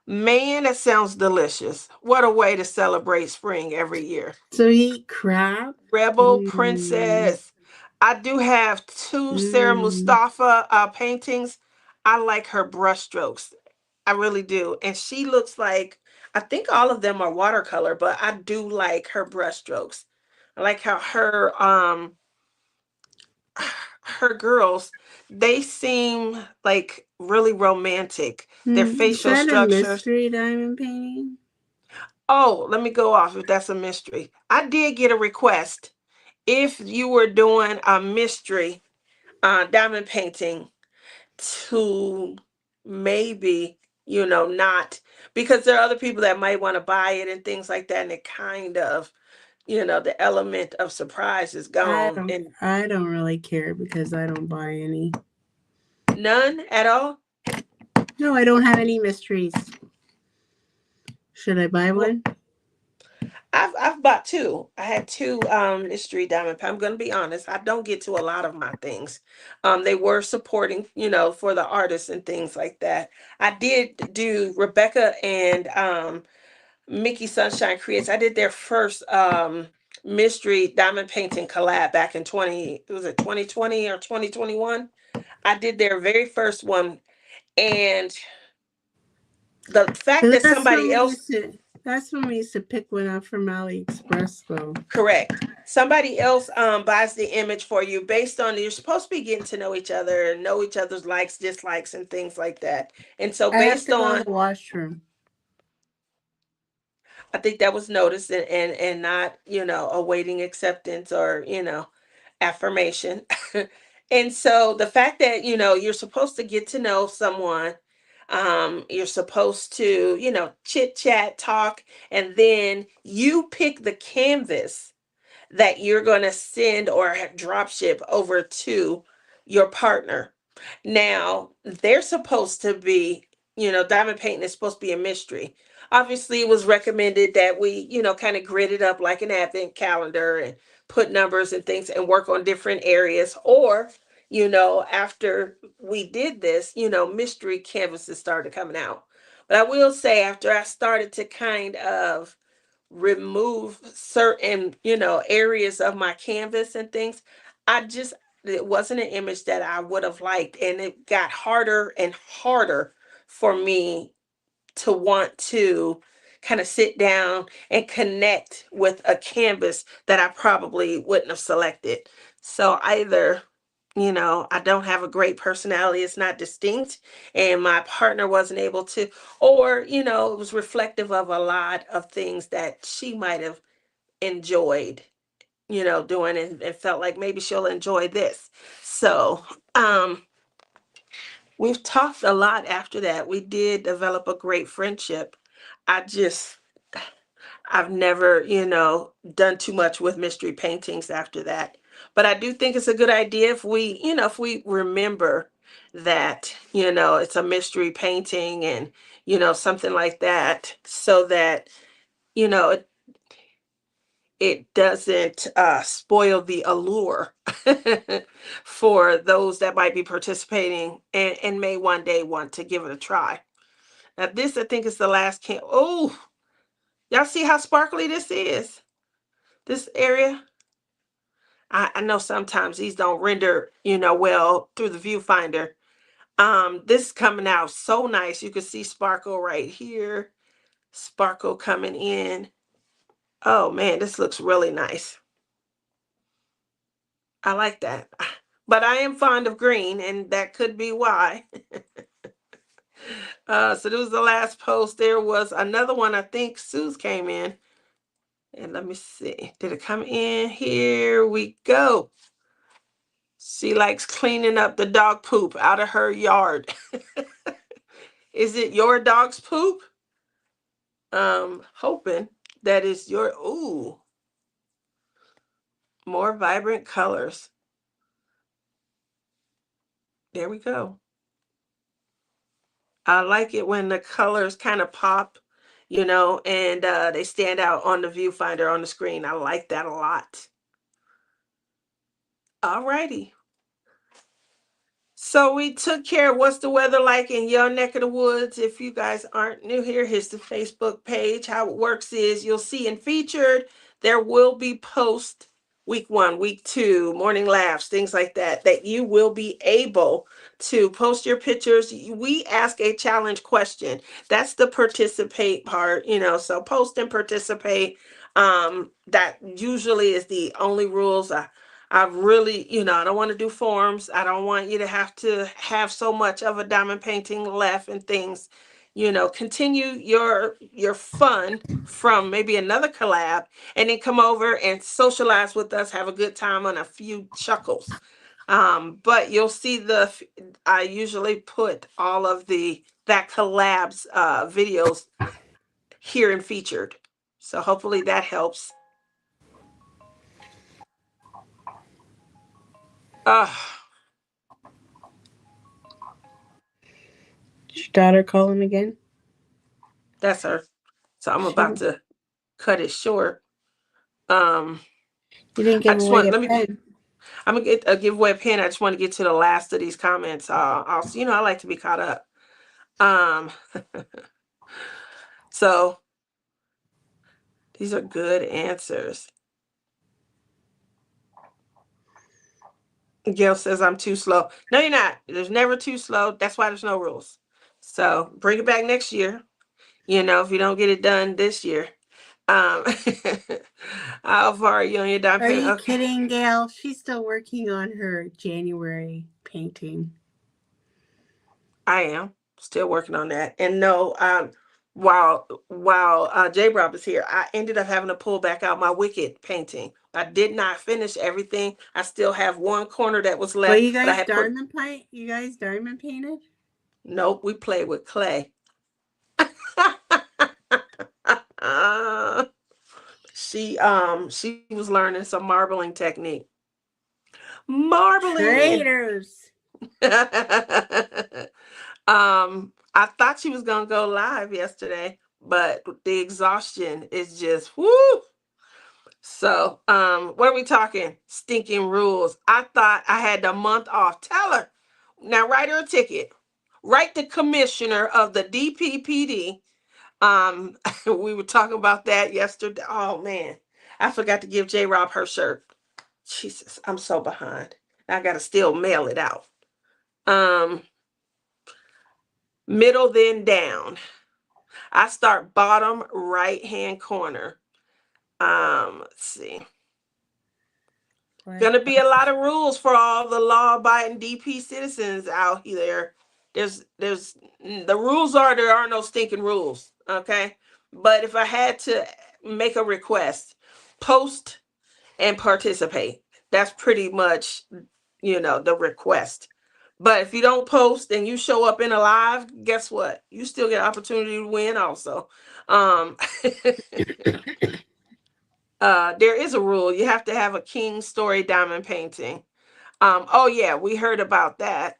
Man, that sounds delicious. What a way to celebrate spring every year. So you eat crab? Rebel Mmm. Princess. I do have two Sarah Mmm. Mustafa paintings. I like her brushstrokes. I really do. And she looks like, I think all of them are watercolor, but I do like her brushstrokes. I like how her girls, they seem like really romantic. Their Is facial that a structures. mystery diamond painting? Oh, let me go off if that's a mystery. I did get a request if you were doing a mystery diamond painting to maybe, not, because there are other people that might want to buy it and things like that, and it kind of, the element of surprise is I gone, don't and I don't really care because I don't buy any. none at all. No, I don't have any mysteries. Should I buy Well, one? I've bought two. I had two mystery diamond. I'm gonna be honest. I don't get to a lot of my things. They were supporting, for the artists and things like that. I did do Rebecca and Mickey Sunshine Creates. I did their first mystery diamond painting collab back in 20, was it 2020 or 2021? I did their very first one, and the fact But that somebody else, that's when we used to pick one up from AliExpress though. correct, somebody else buys the image for you based on, you're supposed to be getting to know each other and know each other's likes, dislikes, and things like that. And so I have based to go to on, the washroom. I think that was noticed, and not, awaiting acceptance or, affirmation. And so the fact that, you're supposed to get to know someone, you're supposed to, chit chat, talk, and then you pick the canvas that you're going to send or drop ship over to your partner. Now, they're supposed to be, diamond painting is supposed to be a mystery. obviously it was recommended that we, kind of grid it up like an advent calendar and put numbers and things and work on different areas. Or, after we did this, mystery canvases started coming out. But I will say, after I started to kind of remove certain, areas of my canvas and things, I just, it wasn't an image that I would have liked. And it got harder and harder for me to want to kind of sit down and connect with a canvas that I probably wouldn't have selected. So either, I don't have a great personality, it's not distinct, and my partner wasn't able to, or, it was reflective of a lot of things that she might have enjoyed, doing, and felt like maybe she'll enjoy this. So, we've talked a lot after that. We did develop a great friendship. I just, I've never, done too much with mystery paintings after that. But I do think it's a good idea if we, if we remember that, it's a mystery painting and, something like that, so that, you know, it, it doesn't spoil the allure for those that might be participating and may one day want to give it a try. Now, this I think is the last can. Oh, y'all see how sparkly this is? This area. I know sometimes these don't render, well through the viewfinder. This is coming out so nice. You can see sparkle right here. Sparkle coming in. Oh man, this looks really nice. I like that. But I am fond of green, and that could be why. So this was the last post. There was another one. I think Sue's came in. And let me see. Did it come in? Here we go. She likes cleaning up the dog poop out of her yard. Is it your dog's poop? Hoping that is your, ooh, more vibrant colors. There we go. I like it when the colors kind of pop, and they stand out on the viewfinder on the screen. I like that a lot. Alrighty. So we took care of what's the weather like in your neck of the woods. If you guys aren't new here, here's the Facebook page. How it works is you'll see in featured, there will be posts week 1, week 2, morning laughs, things like that, that you will be able to post your pictures. We ask a challenge question. That's the participate part, so post and participate. That usually is the only rules. I really, I don't want to do forms. I don't want you to have so much of a diamond painting left and things. Continue your fun from maybe another collab, and then come over and socialize with us, have a good time on a few chuckles. But you'll see I usually put all of that collabs videos here and featured. So hopefully that helps. Uh, Is your daughter calling again? that's her. So I'm She, about to cut it short. Um, you didn't I give just away want a let me. pen. I'm gonna get a giveaway pen. I just want to get to the last of these comments. Also, I like to be caught up. Um, so these are good answers. Gail says I'm too slow. No, you're not. There's never too slow. That's why there's no rules. So bring it back next year. If you don't get it done this year. Um, how far are you on your dime Are payment? you Okay. kidding, Gail? She's still working on her January painting. I am still working on that. And no, while J Rob is here, I ended up having to pull back out my Wicked painting. I did not finish everything. I still have one corner that was Well, left, but I had put. You guys diamond painted? Nope, we played with clay. She was learning some marbling technique. Marbling. Traitors. I thought she was gonna go live yesterday, but the exhaustion is just whoo. So, what are we talking? Stinking rules. I thought I had the month off. Tell her. Now write her a ticket. Write the commissioner of the DPPD. We were talking about that yesterday. Oh man, I forgot to give J Rob her shirt. Jesus, I'm so behind. I gotta still mail it out. Um, Middle then down. I start bottom right hand corner. Let's see. Gonna be a lot of rules for all the law-abiding DP citizens out here. There's the rules are there are no stinking rules. Okay, but if I had to make a request, post and participate. That's pretty much the request. But if you don't post and you show up in a live, guess what? You still get an opportunity to win also. There is a rule. You have to have a King Story diamond painting. Oh yeah, we heard about that.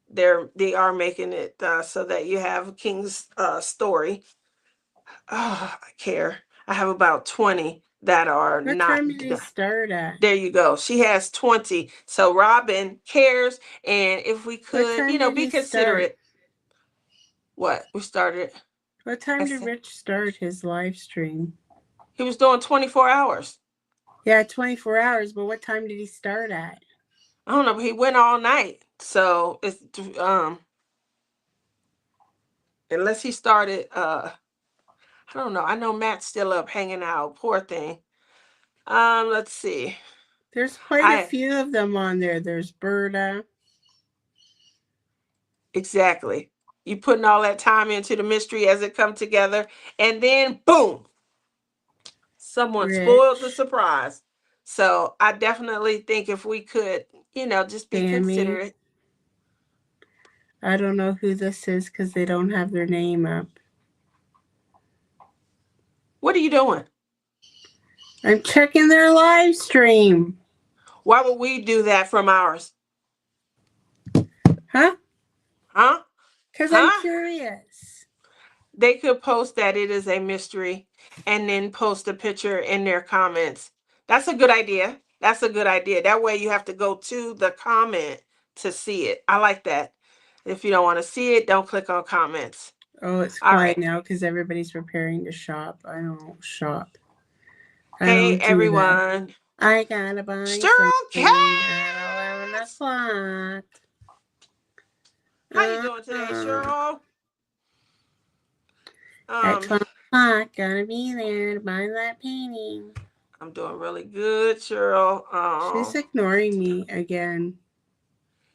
They are making it so that you have King's Story. Oh, I care. I have about 20 that are What not time did it start at? There you go. She has 20. So Robin cares. And if we What could, time did be he start? considerate. What? We started. What time did Rich start his live stream? He was doing 24 hours. Yeah, 24 hours, but what time did he start at? I don't know, but he went all night. So it's unless he started I don't know. I know Matt's still up hanging out. Poor thing. Let's see. There's quite a few of them on there. There's Berta. Exactly. You putting all that time into the mystery as it come together, and then boom, someone spoiled the surprise. So I definitely think if we could, just be considerate. I don't know who this is because they don't have their name up. What are you doing? I'm checking their live stream. Why would we do that from ours? Huh? Huh? Because I'm curious. They could post that it is a mystery and then post a picture in their comments. That's a good idea. That's a good idea. That way you have to go to the comment to see it. I like that. If you don't want to see it, don't click on comments. Oh, it's quiet now because everybody's preparing to shop. I don't shop. Hey, everyone. That. I gotta buy Cheryl something at 11 o'clock. How you doing today, Cheryl? At 12 o'clock, gotta be there to buy that painting. I'm doing really good, Cheryl. She's ignoring me again.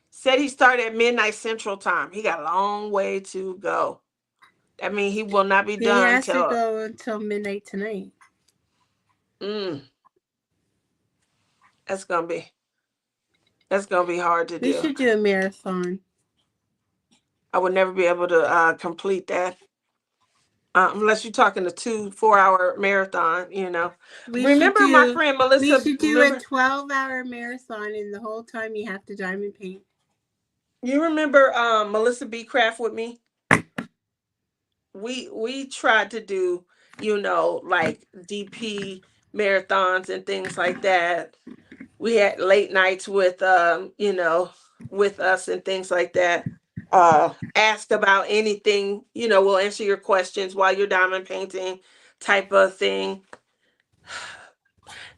Said he started at midnight Central Time. He got a long way to go. That means he will not be done. He has to go until midnight tonight. That's gonna be hard to do. We should do a marathon. I would never be able to complete that unless you're talking a 4-hour marathon. Remember my friend Melissa? We should do a 12-hour marathon, and the whole time you have to diamond paint. You remember Melissa B. Craft with me? We tried to do like DP marathons and things like that. We had late nights with with us and things like that. Ask about anything, we'll answer your questions while you're diamond painting type of thing.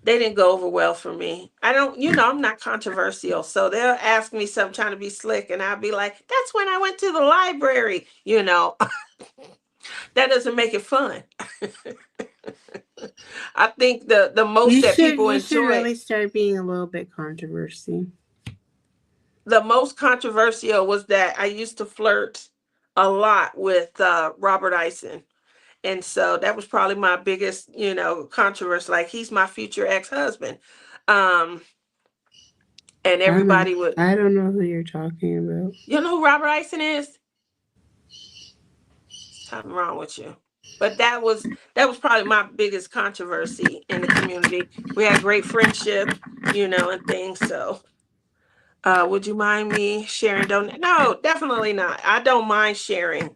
They didn't go over well for me. I don't, I'm not controversial. So they'll ask me something trying to be slick and I'll be like, that's when I went to the library, That doesn't make it fun. I think the most that people enjoy. You should really start being a little bit controversy. The most controversial was that I used to flirt a lot with Robert Eisen. And so that was probably my biggest, controversy. Like, he's my future ex-husband. And everybody would. I don't know who you're talking about. You know who Robert Eisen is? Something wrong with you. But that was probably my biggest controversy in the community. We had great friendship, and things. So would you mind me sharing? No, definitely not. I don't mind sharing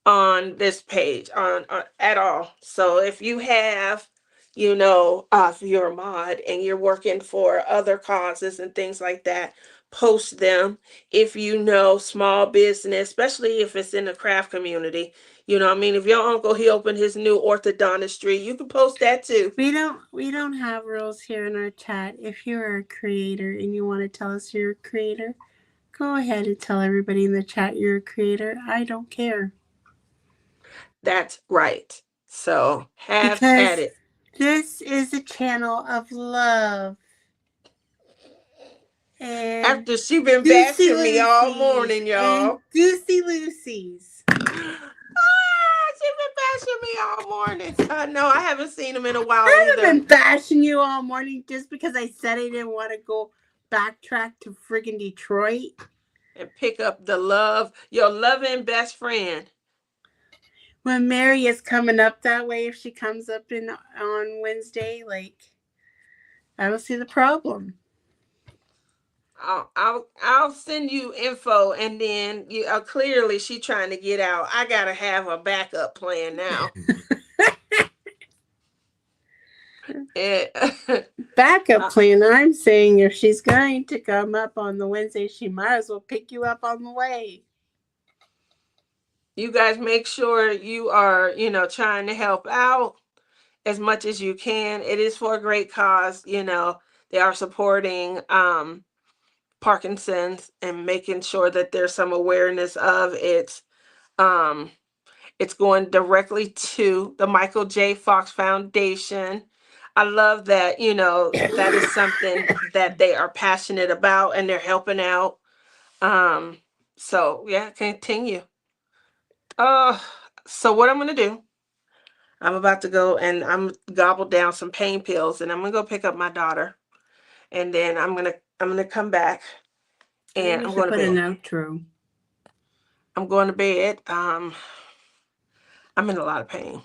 on this page on at all. So if you have, if you're a mod and you're working for other causes and things like that, post them. If you know small business, especially if it's in the craft community, I mean, if your uncle, he opened his new orthodontistry, you can post that too. We don't have rules here in our chat. If you're a creator and you want to tell us you're a creator, go ahead and tell everybody in the chat you're a creator. I don't care. That's right. So have at Because it. this is a channel of love and After she been Goosey bashing me all Lucy's morning, and y'all. Goosey Lucy's. She been bashing me all morning. No, I haven't seen him in a while I haven't either. been bashing you all morning just because I said I didn't want to go backtrack to friggin' Detroit. And pick up the love, your loving best friend. When Mary is coming up that way, if she comes up on Wednesday, like, I don't see the problem. I'll send you info, and then you clearly she trying to get out. I gotta have a backup plan now. Backup plan. I'm saying if she's going to come up on the Wednesday, she might as well pick you up on the way. You guys make sure you are, trying to help out as much as you can. It is for a great cause. They are supporting Parkinson's and making sure that there's some awareness of it. It's going directly to the Michael J. Fox Foundation. I love that, that is something that they are passionate about and they're helping out. So yeah, continue. So what I'm gonna do, I'm about to go and I'm gobble down some pain pills and I'm gonna go pick up my daughter. And then I'm gonna come back and I'm going to put bed. an outro. I'm going to bed. I'm in a lot of pain.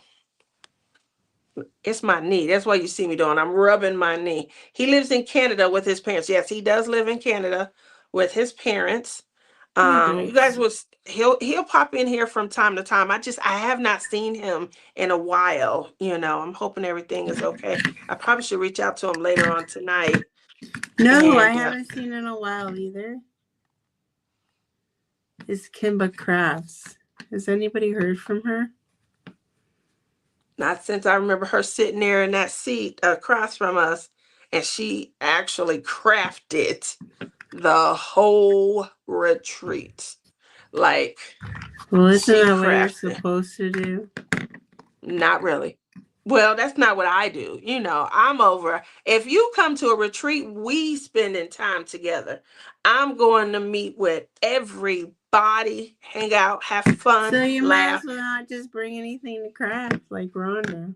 It's my knee. That's why you see me doing. I'm rubbing my knee. He lives in Canada with his parents. Yes, he does live in Canada with his parents. You guys was he'll pop in here from time to time. I have not seen him in a while. I'm hoping everything is okay. I probably should reach out to him later on tonight. No, I haven't seen in a while either. Is Kimba Crafts. Has anybody heard from her? Not since I remember her sitting there in that seat across from us, and she actually crafted the whole retreat. Like, well, isn't she that what you're crafted. supposed to do? Not really. Well, that's not what I do. I'm over. If you come to a retreat, we spending time together. I'm going to meet with everybody, hang out, have fun, So you might laugh. as well not just bring anything to craft like Rhonda.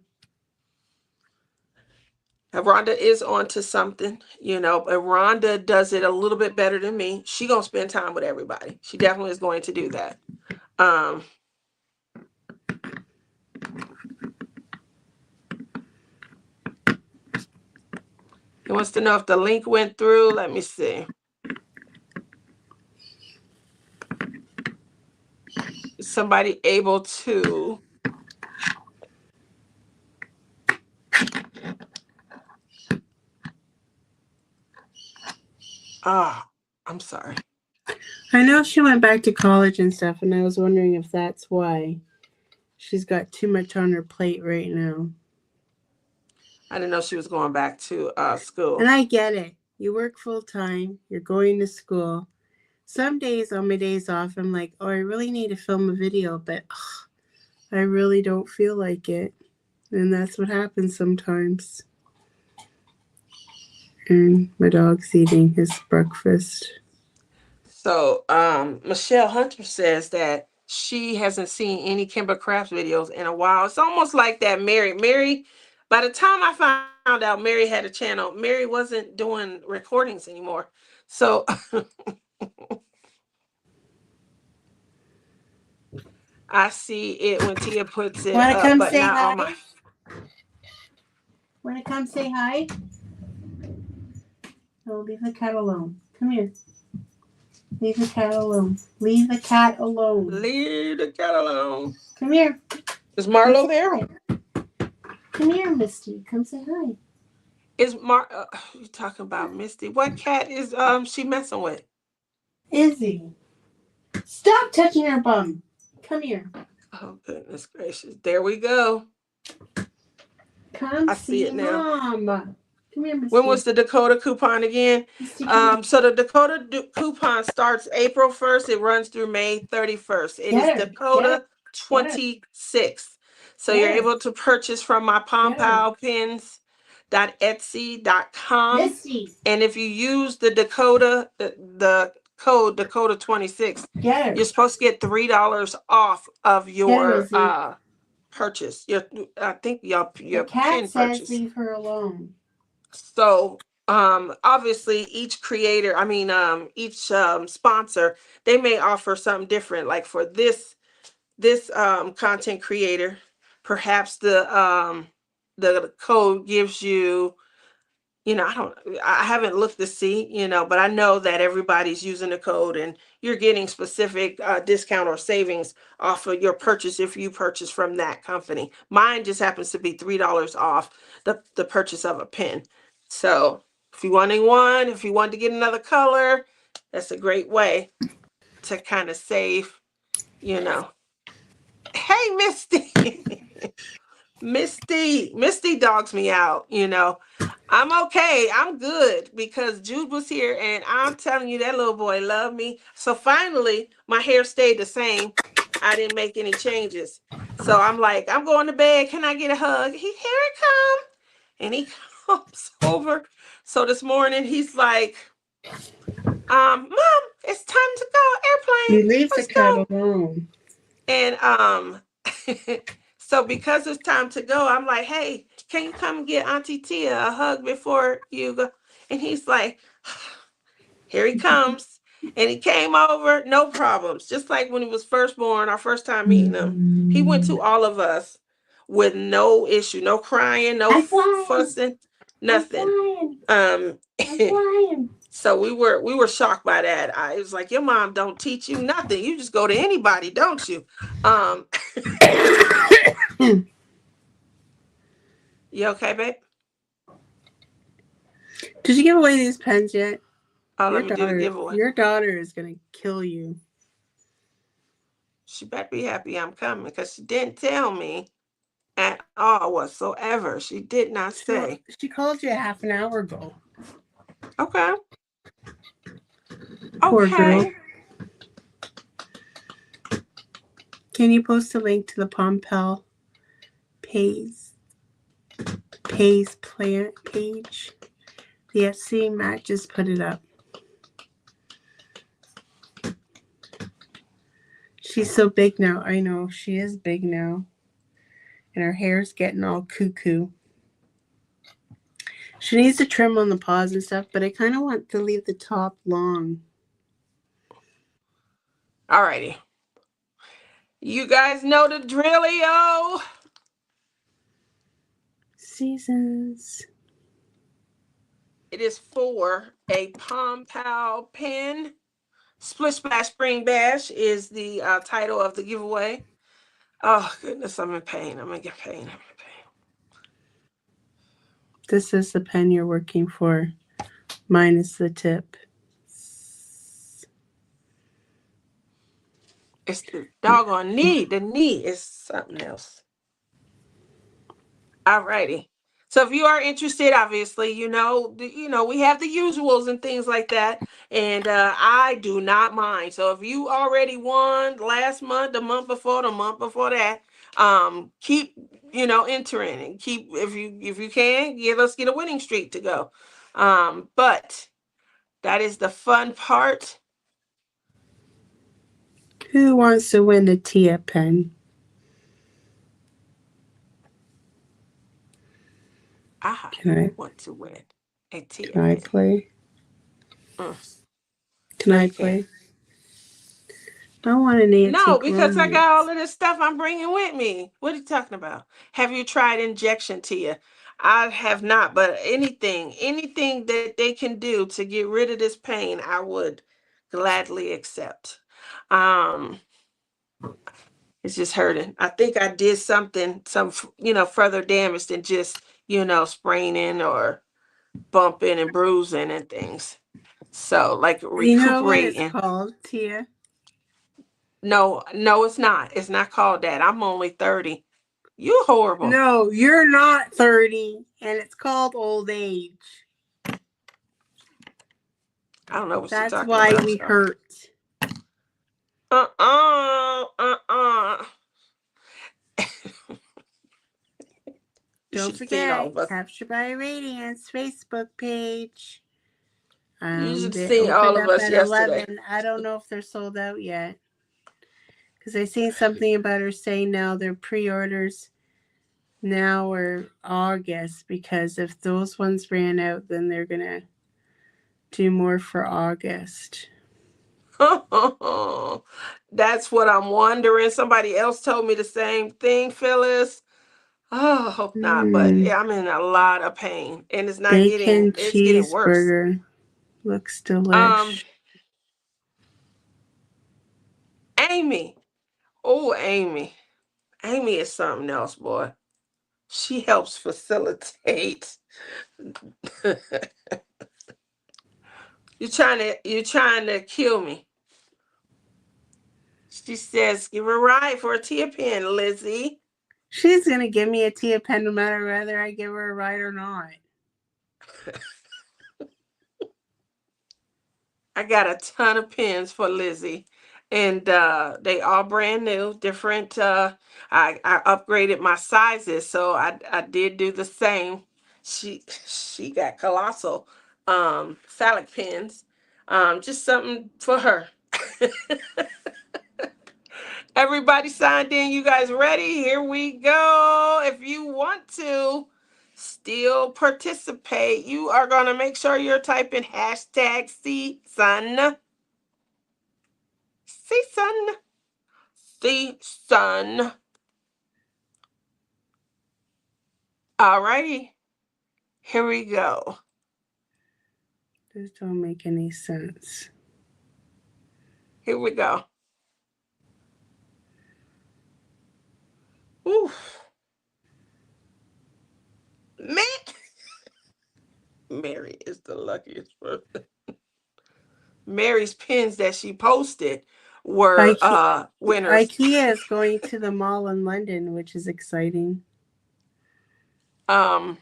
Rhonda is onto something, but Rhonda does it a little bit better than me. She gonna spend time with everybody. She definitely is going to do that. He wants to know if the link went through. Let me see. Is somebody able to? I'm sorry. I know she went back to college and stuff, and I was wondering if that's why she's got too much on her plate right now. I didn't know she was going back to school. And I get it. You work full time. You're going to school. Some days on my days off, I'm like, oh, I really need to film a video, but I really don't feel like it. And that's what happens sometimes. And my dog's eating his breakfast. So Michelle Hunter says that she hasn't seen any Kimber Crafts videos in a while. It's almost like that Mary, by the time I found out Mary had a channel, Mary wasn't doing recordings anymore. So I see it when Tia puts it Wanna up, come but say not hi? on my. Wanna come say hi? No, leave the cat alone. Come here. Leave the cat alone. Leave the cat alone. Leave the cat alone. Come here. Is Come Marlo say there? hi. Come here, Misty. Come say hi. Is you talking about Misty? What cat is she messing with? Izzy. Stop touching her bum. Come here. Oh goodness gracious! There we go. Come I see see it now. Mom. Come here, Misty. When was the Dakota coupon again? Misty, So the Dakota coupon starts April 1st. It runs through May 31st. It is Dakota 26. So you're able to purchase from my pompowpins.etsy.com. Misty. And if you use the Dakota, the code Dakota 26, you're supposed to get $3 off of your purchase. I think your pin purchase. Leave her alone. So obviously each creator, each sponsor, they may offer something different. Like for this content creator, perhaps the code gives you, I haven't looked to see, but I know that everybody's using the code and you're getting specific discount or savings off of your purchase if you purchase from that company. Mine just happens to be $3 off the purchase of a pin. So if you want to get another color, that's a great way to kind of save, Hey, Misty. Misty dogs me out, I'm okay. I'm good because Jude was here and I'm telling you that little boy loved me. So finally my hair stayed the same. I didn't make any changes. So I'm like, I'm going to bed. Can I get a hug? Here it comes. And he comes over. So this morning he's like, Mom, it's time to go. Airplane. You leave Let's the cat go. alone. And so because it's time to go, I'm like, hey, can you come get Auntie Tia a hug before you go? And he's like, here he comes. And he came over, no problems. Just like when he was first born, our first time meeting him. He went to all of us with no issue, no crying, no fussing, nothing. I'm flying. So we were shocked by that. I was like, your mom don't teach you nothing. You just go to anybody, don't you? You okay, babe? Did you give away these pens yet? Oh, let me do the giveaway. Your daughter is going to kill you. She better be happy I'm coming because she didn't tell me at all whatsoever. She did not say. She called you a half an hour ago. Okay. Poor girl. Can you post a link to the Pompel Pays plant page? The Etsy, Matt just put it up. She's so big now. I know, she is big now. And her hair's getting all cuckoo. She needs to trim on the paws and stuff, but I kind of want to leave the top long. Alrighty. You guys know the drillio. Seasons. It is for a Pompel pin. Splish Splash Spring Bash is the title of the giveaway. Oh, goodness, I'm in pain. I'm in pain. This is the pen you're working for, minus the tip. It's the doggone knee. The knee is something else. Alrighty. So if you are interested, obviously, we have the usuals and things like that. And I do not mind. So if you already won last month, the month before that, keep, entering and keep, if you can, let's get a winning streak to go. But that is the fun part. Who wants to win the Tia pen? I want to win a Tia pen. Can I play? Can I play? I want an antique. No, because I got all of this stuff I'm bringing with me. What are you talking about? Have you tried injection, Tia? I have not, but anything that they can do to get rid of this pain, I would. gladly accept. Um, it's just hurting. I think I did something, further damage than just, spraining or bumping and bruising and things. So, like, You know what it's recuperating. called, Tia? No, no, it's not. It's not called that. I'm only 30. You horrible. No, you're not 30, and it's called old age. I don't know what you're That's talking why about, we so. hurt. Uh-uh. You Don't should have seen all forget, of us. Captured by Radiance Facebook page. You should have They seen all opened of up us at yesterday. 11. I don't know if they're sold out yet. Because I seen something about her saying now their pre-orders now are August. Because if those ones ran out, then they're going to do more for August. That's what I'm wondering. Somebody else told me the same thing, Phyllis. Oh, hope not, but I'm in a lot of pain, and it's not Bacon it's getting worse. cheeseburger. Looks delish. Amy. Oh, Amy. Amy is something else, boy. She helps facilitate. You're trying to kill me. She says, give her a ride for a Tia pen, Lizzie. She's going to give me a Tia pen no matter whether I give her a ride or not. I got a ton of pens for Lizzie, and they all brand new, different. I upgraded my sizes, so I did do the same. She got colossal phallic pens, just something for her. Everybody signed in. You guys ready? Here we go. If you want to still participate, you are going to make sure you're typing hashtag #CSun. CSun. CSun. All righty. Here we go. This don't make any sense. Here we go. Oof. Man. Mary is the luckiest person. Mary's pins that she posted were winners. IKEA is going to the mall in London, which is exciting. Go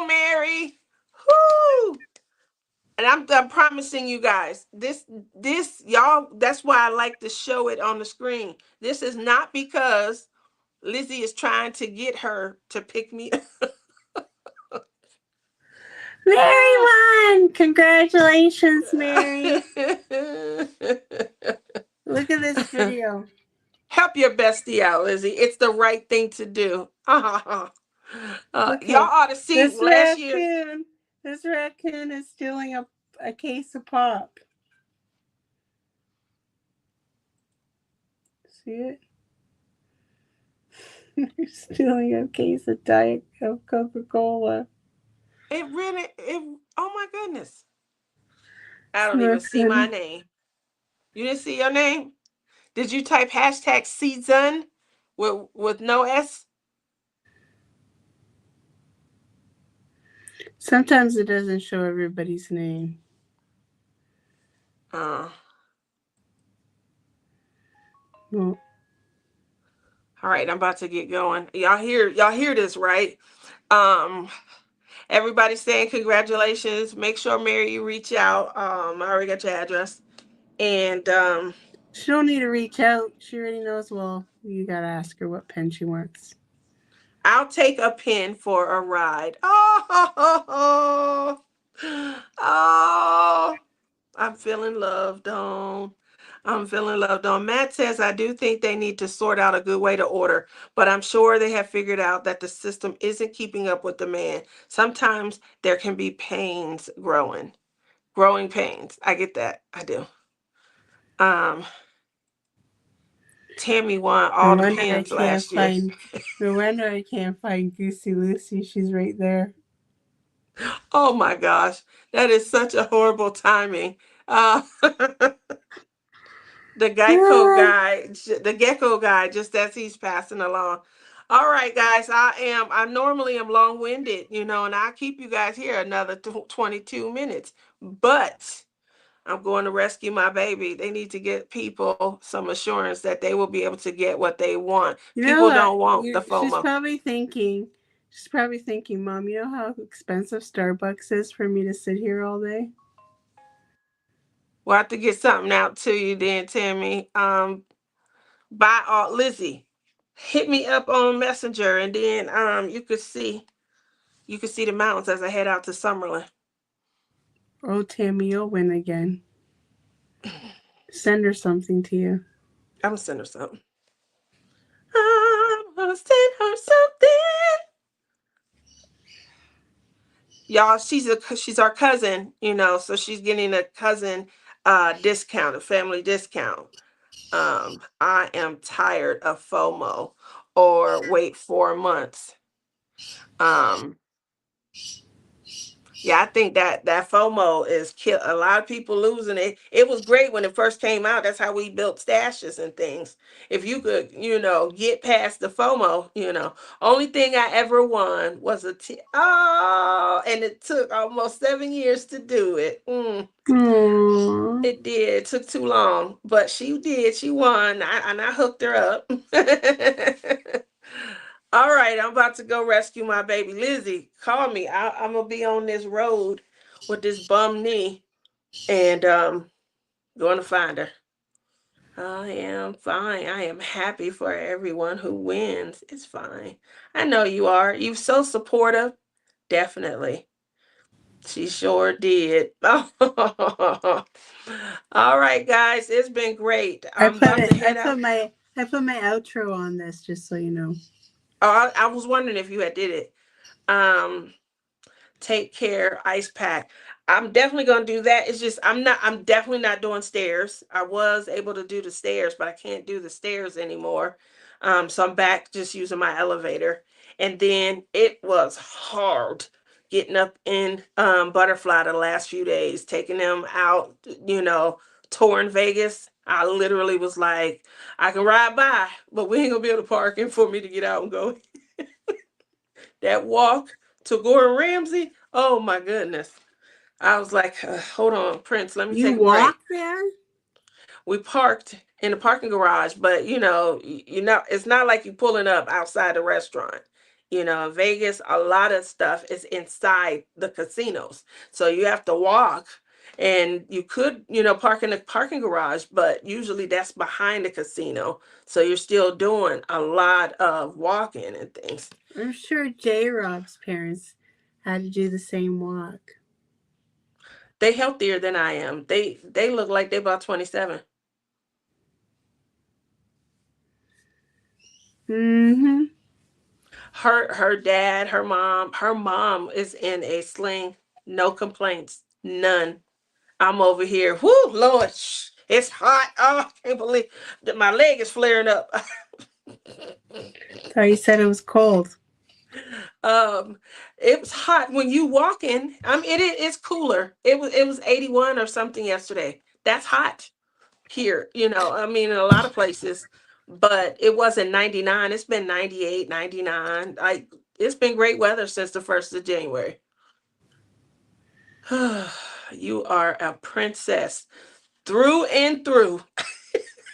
Mary. Whoo! And I'm promising you guys, this y'all, that's why I like to show it on the screen. This is not because Lizzie is trying to get her to pick me up. Mary won! Congratulations, Mary. Look at this video. Help your bestie out, Lizzie. It's the right thing to do. Y'all ought to see this last year. raccoon. This raccoon is stealing a case of pop. See it? You're stealing a case of Diet Coca-Cola. Oh my goodness. I don't even see my name. You didn't see your name? Did you type hashtag #CSun with no S? Sometimes it doesn't show everybody's name. Well, Well, all right, I'm about to get going. Y'all hear this, right? Everybody saying congratulations. Make sure, Mary, you reach out. I already got your address. And she don't need to reach out. She already knows. Well, you gotta ask her what pen she wants. I'll take a pen for a ride. Oh, I'm feeling loved on. I'm feeling loved on. Matt says, I do think they need to sort out a good way to order, but I'm sure they have figured out that the system isn't keeping up with demand. Sometimes there can be pains growing pains. I get that. I do. Tammy won all the pins last year. No wonder I can't find Goosey Lucy. She's right there. Oh my gosh, that is such a horrible timing. The Geico Ah, guy, the gecko guy, just as he's passing along. All right, guys, I normally am long-winded, and I'll keep you guys here another 22 minutes, but I'm going to rescue my baby. They need to get people some assurance that they will be able to get what they want. you know People what? don't want the FOMO. She's probably thinking, Mom, you know how expensive Starbucks is for me to sit here all day? We'll have to get something out to you then, Tammy. By Lizzie, hit me up on Messenger, and then you could see the mountains as I head out to Summerlin. Oh, Tammy, you'll win again. Send her something to you. I'm gonna send her something. I'm gonna send her something. Y'all, she's our cousin, so she's getting a cousin discount, a family discount. I am tired of FOMO, or wait 4 months. Um, yeah, I think that FOMO is kill a lot of people losing it. It was great when it first came out. That's how we built stashes and things. If you could, get past the FOMO. Only thing I ever won was and it took almost 7 years to do it. Aww. It did. It took too long, but she did. She won, and I hooked her up. All right, I'm about to go rescue my baby. Lizzie, call me. I'm gonna be on this road with this bum knee, and going to find her. I am fine. I am happy for everyone who wins. It's fine. I know you are. You're so supportive. Definitely. She sure did. All right, guys, it's been great. I I'm put about it. to head out. I put my outro on this just so you know. Oh, I was wondering if you had did it. Um, Take care, ice pack. I'm definitely gonna do that. It's just I'm definitely not doing stairs. I was able to do the stairs, but I can't do the stairs anymore. So I'm back just using my elevator. And then it was hard getting up in Butterfly the last few days, taking them out, touring Vegas. I literally was like, I can ride by, but we ain't gonna be able to park in for me to get out and go. That walk to Gordon Ramsay, oh my goodness. I was like, hold on, Prince, let me You take a break. walk there? We parked in the parking garage, but it's not like you pulling up outside the restaurant. In Vegas, a lot of stuff is inside the casinos. So you have to walk, and you could, park in the parking garage, but usually that's behind the casino. So you're still doing a lot of walking and things. I'm sure J Rob's parents had to do the same walk. They healthier than I am. They look like they about 27. Mm-hmm. Her dad, her mom is in a sling. No complaints. None. I'm over here. Whoo, Lord, it's hot. Oh, I can't believe that my leg is flaring up. Thought you said it was cold. um, it was hot when you walk in. It's cooler. It was 81 or something yesterday. That's hot here, in a lot of places, but it wasn't 99. It's been 98, 99. Like, it's been great weather since the 1st of January. You are a princess through and through.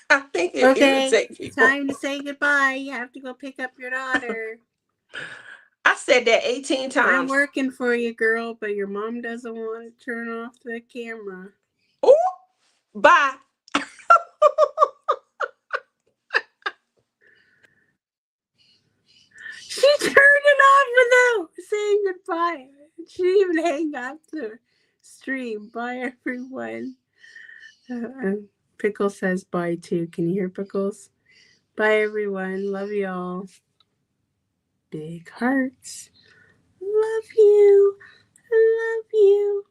I think it Okay, irritates people. time to say goodbye. You have to go pick up your daughter. I said that 18 I'm times. working for you, girl, but your mom doesn't want to turn off the camera. Oh, bye. She turned it off without saying goodbye. She didn't even hang up the stream. Bye, everyone. Pickles says bye too. Can you hear Pickles? Bye, everyone. Love y'all. Big hearts. Love you. Love you.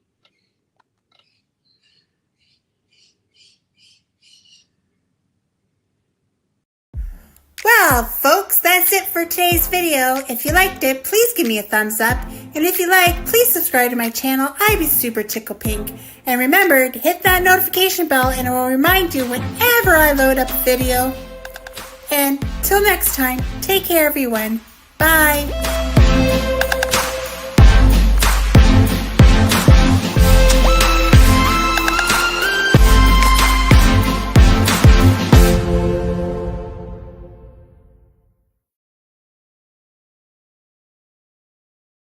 Well, folks, that's it for today's video. If you liked it, please give me a thumbs up And if you like, please subscribe to my channel. I'd be super tickle pink. And remember to hit that notification bell and it will remind you whenever I load up a video. And till next time, take care everyone. Bye.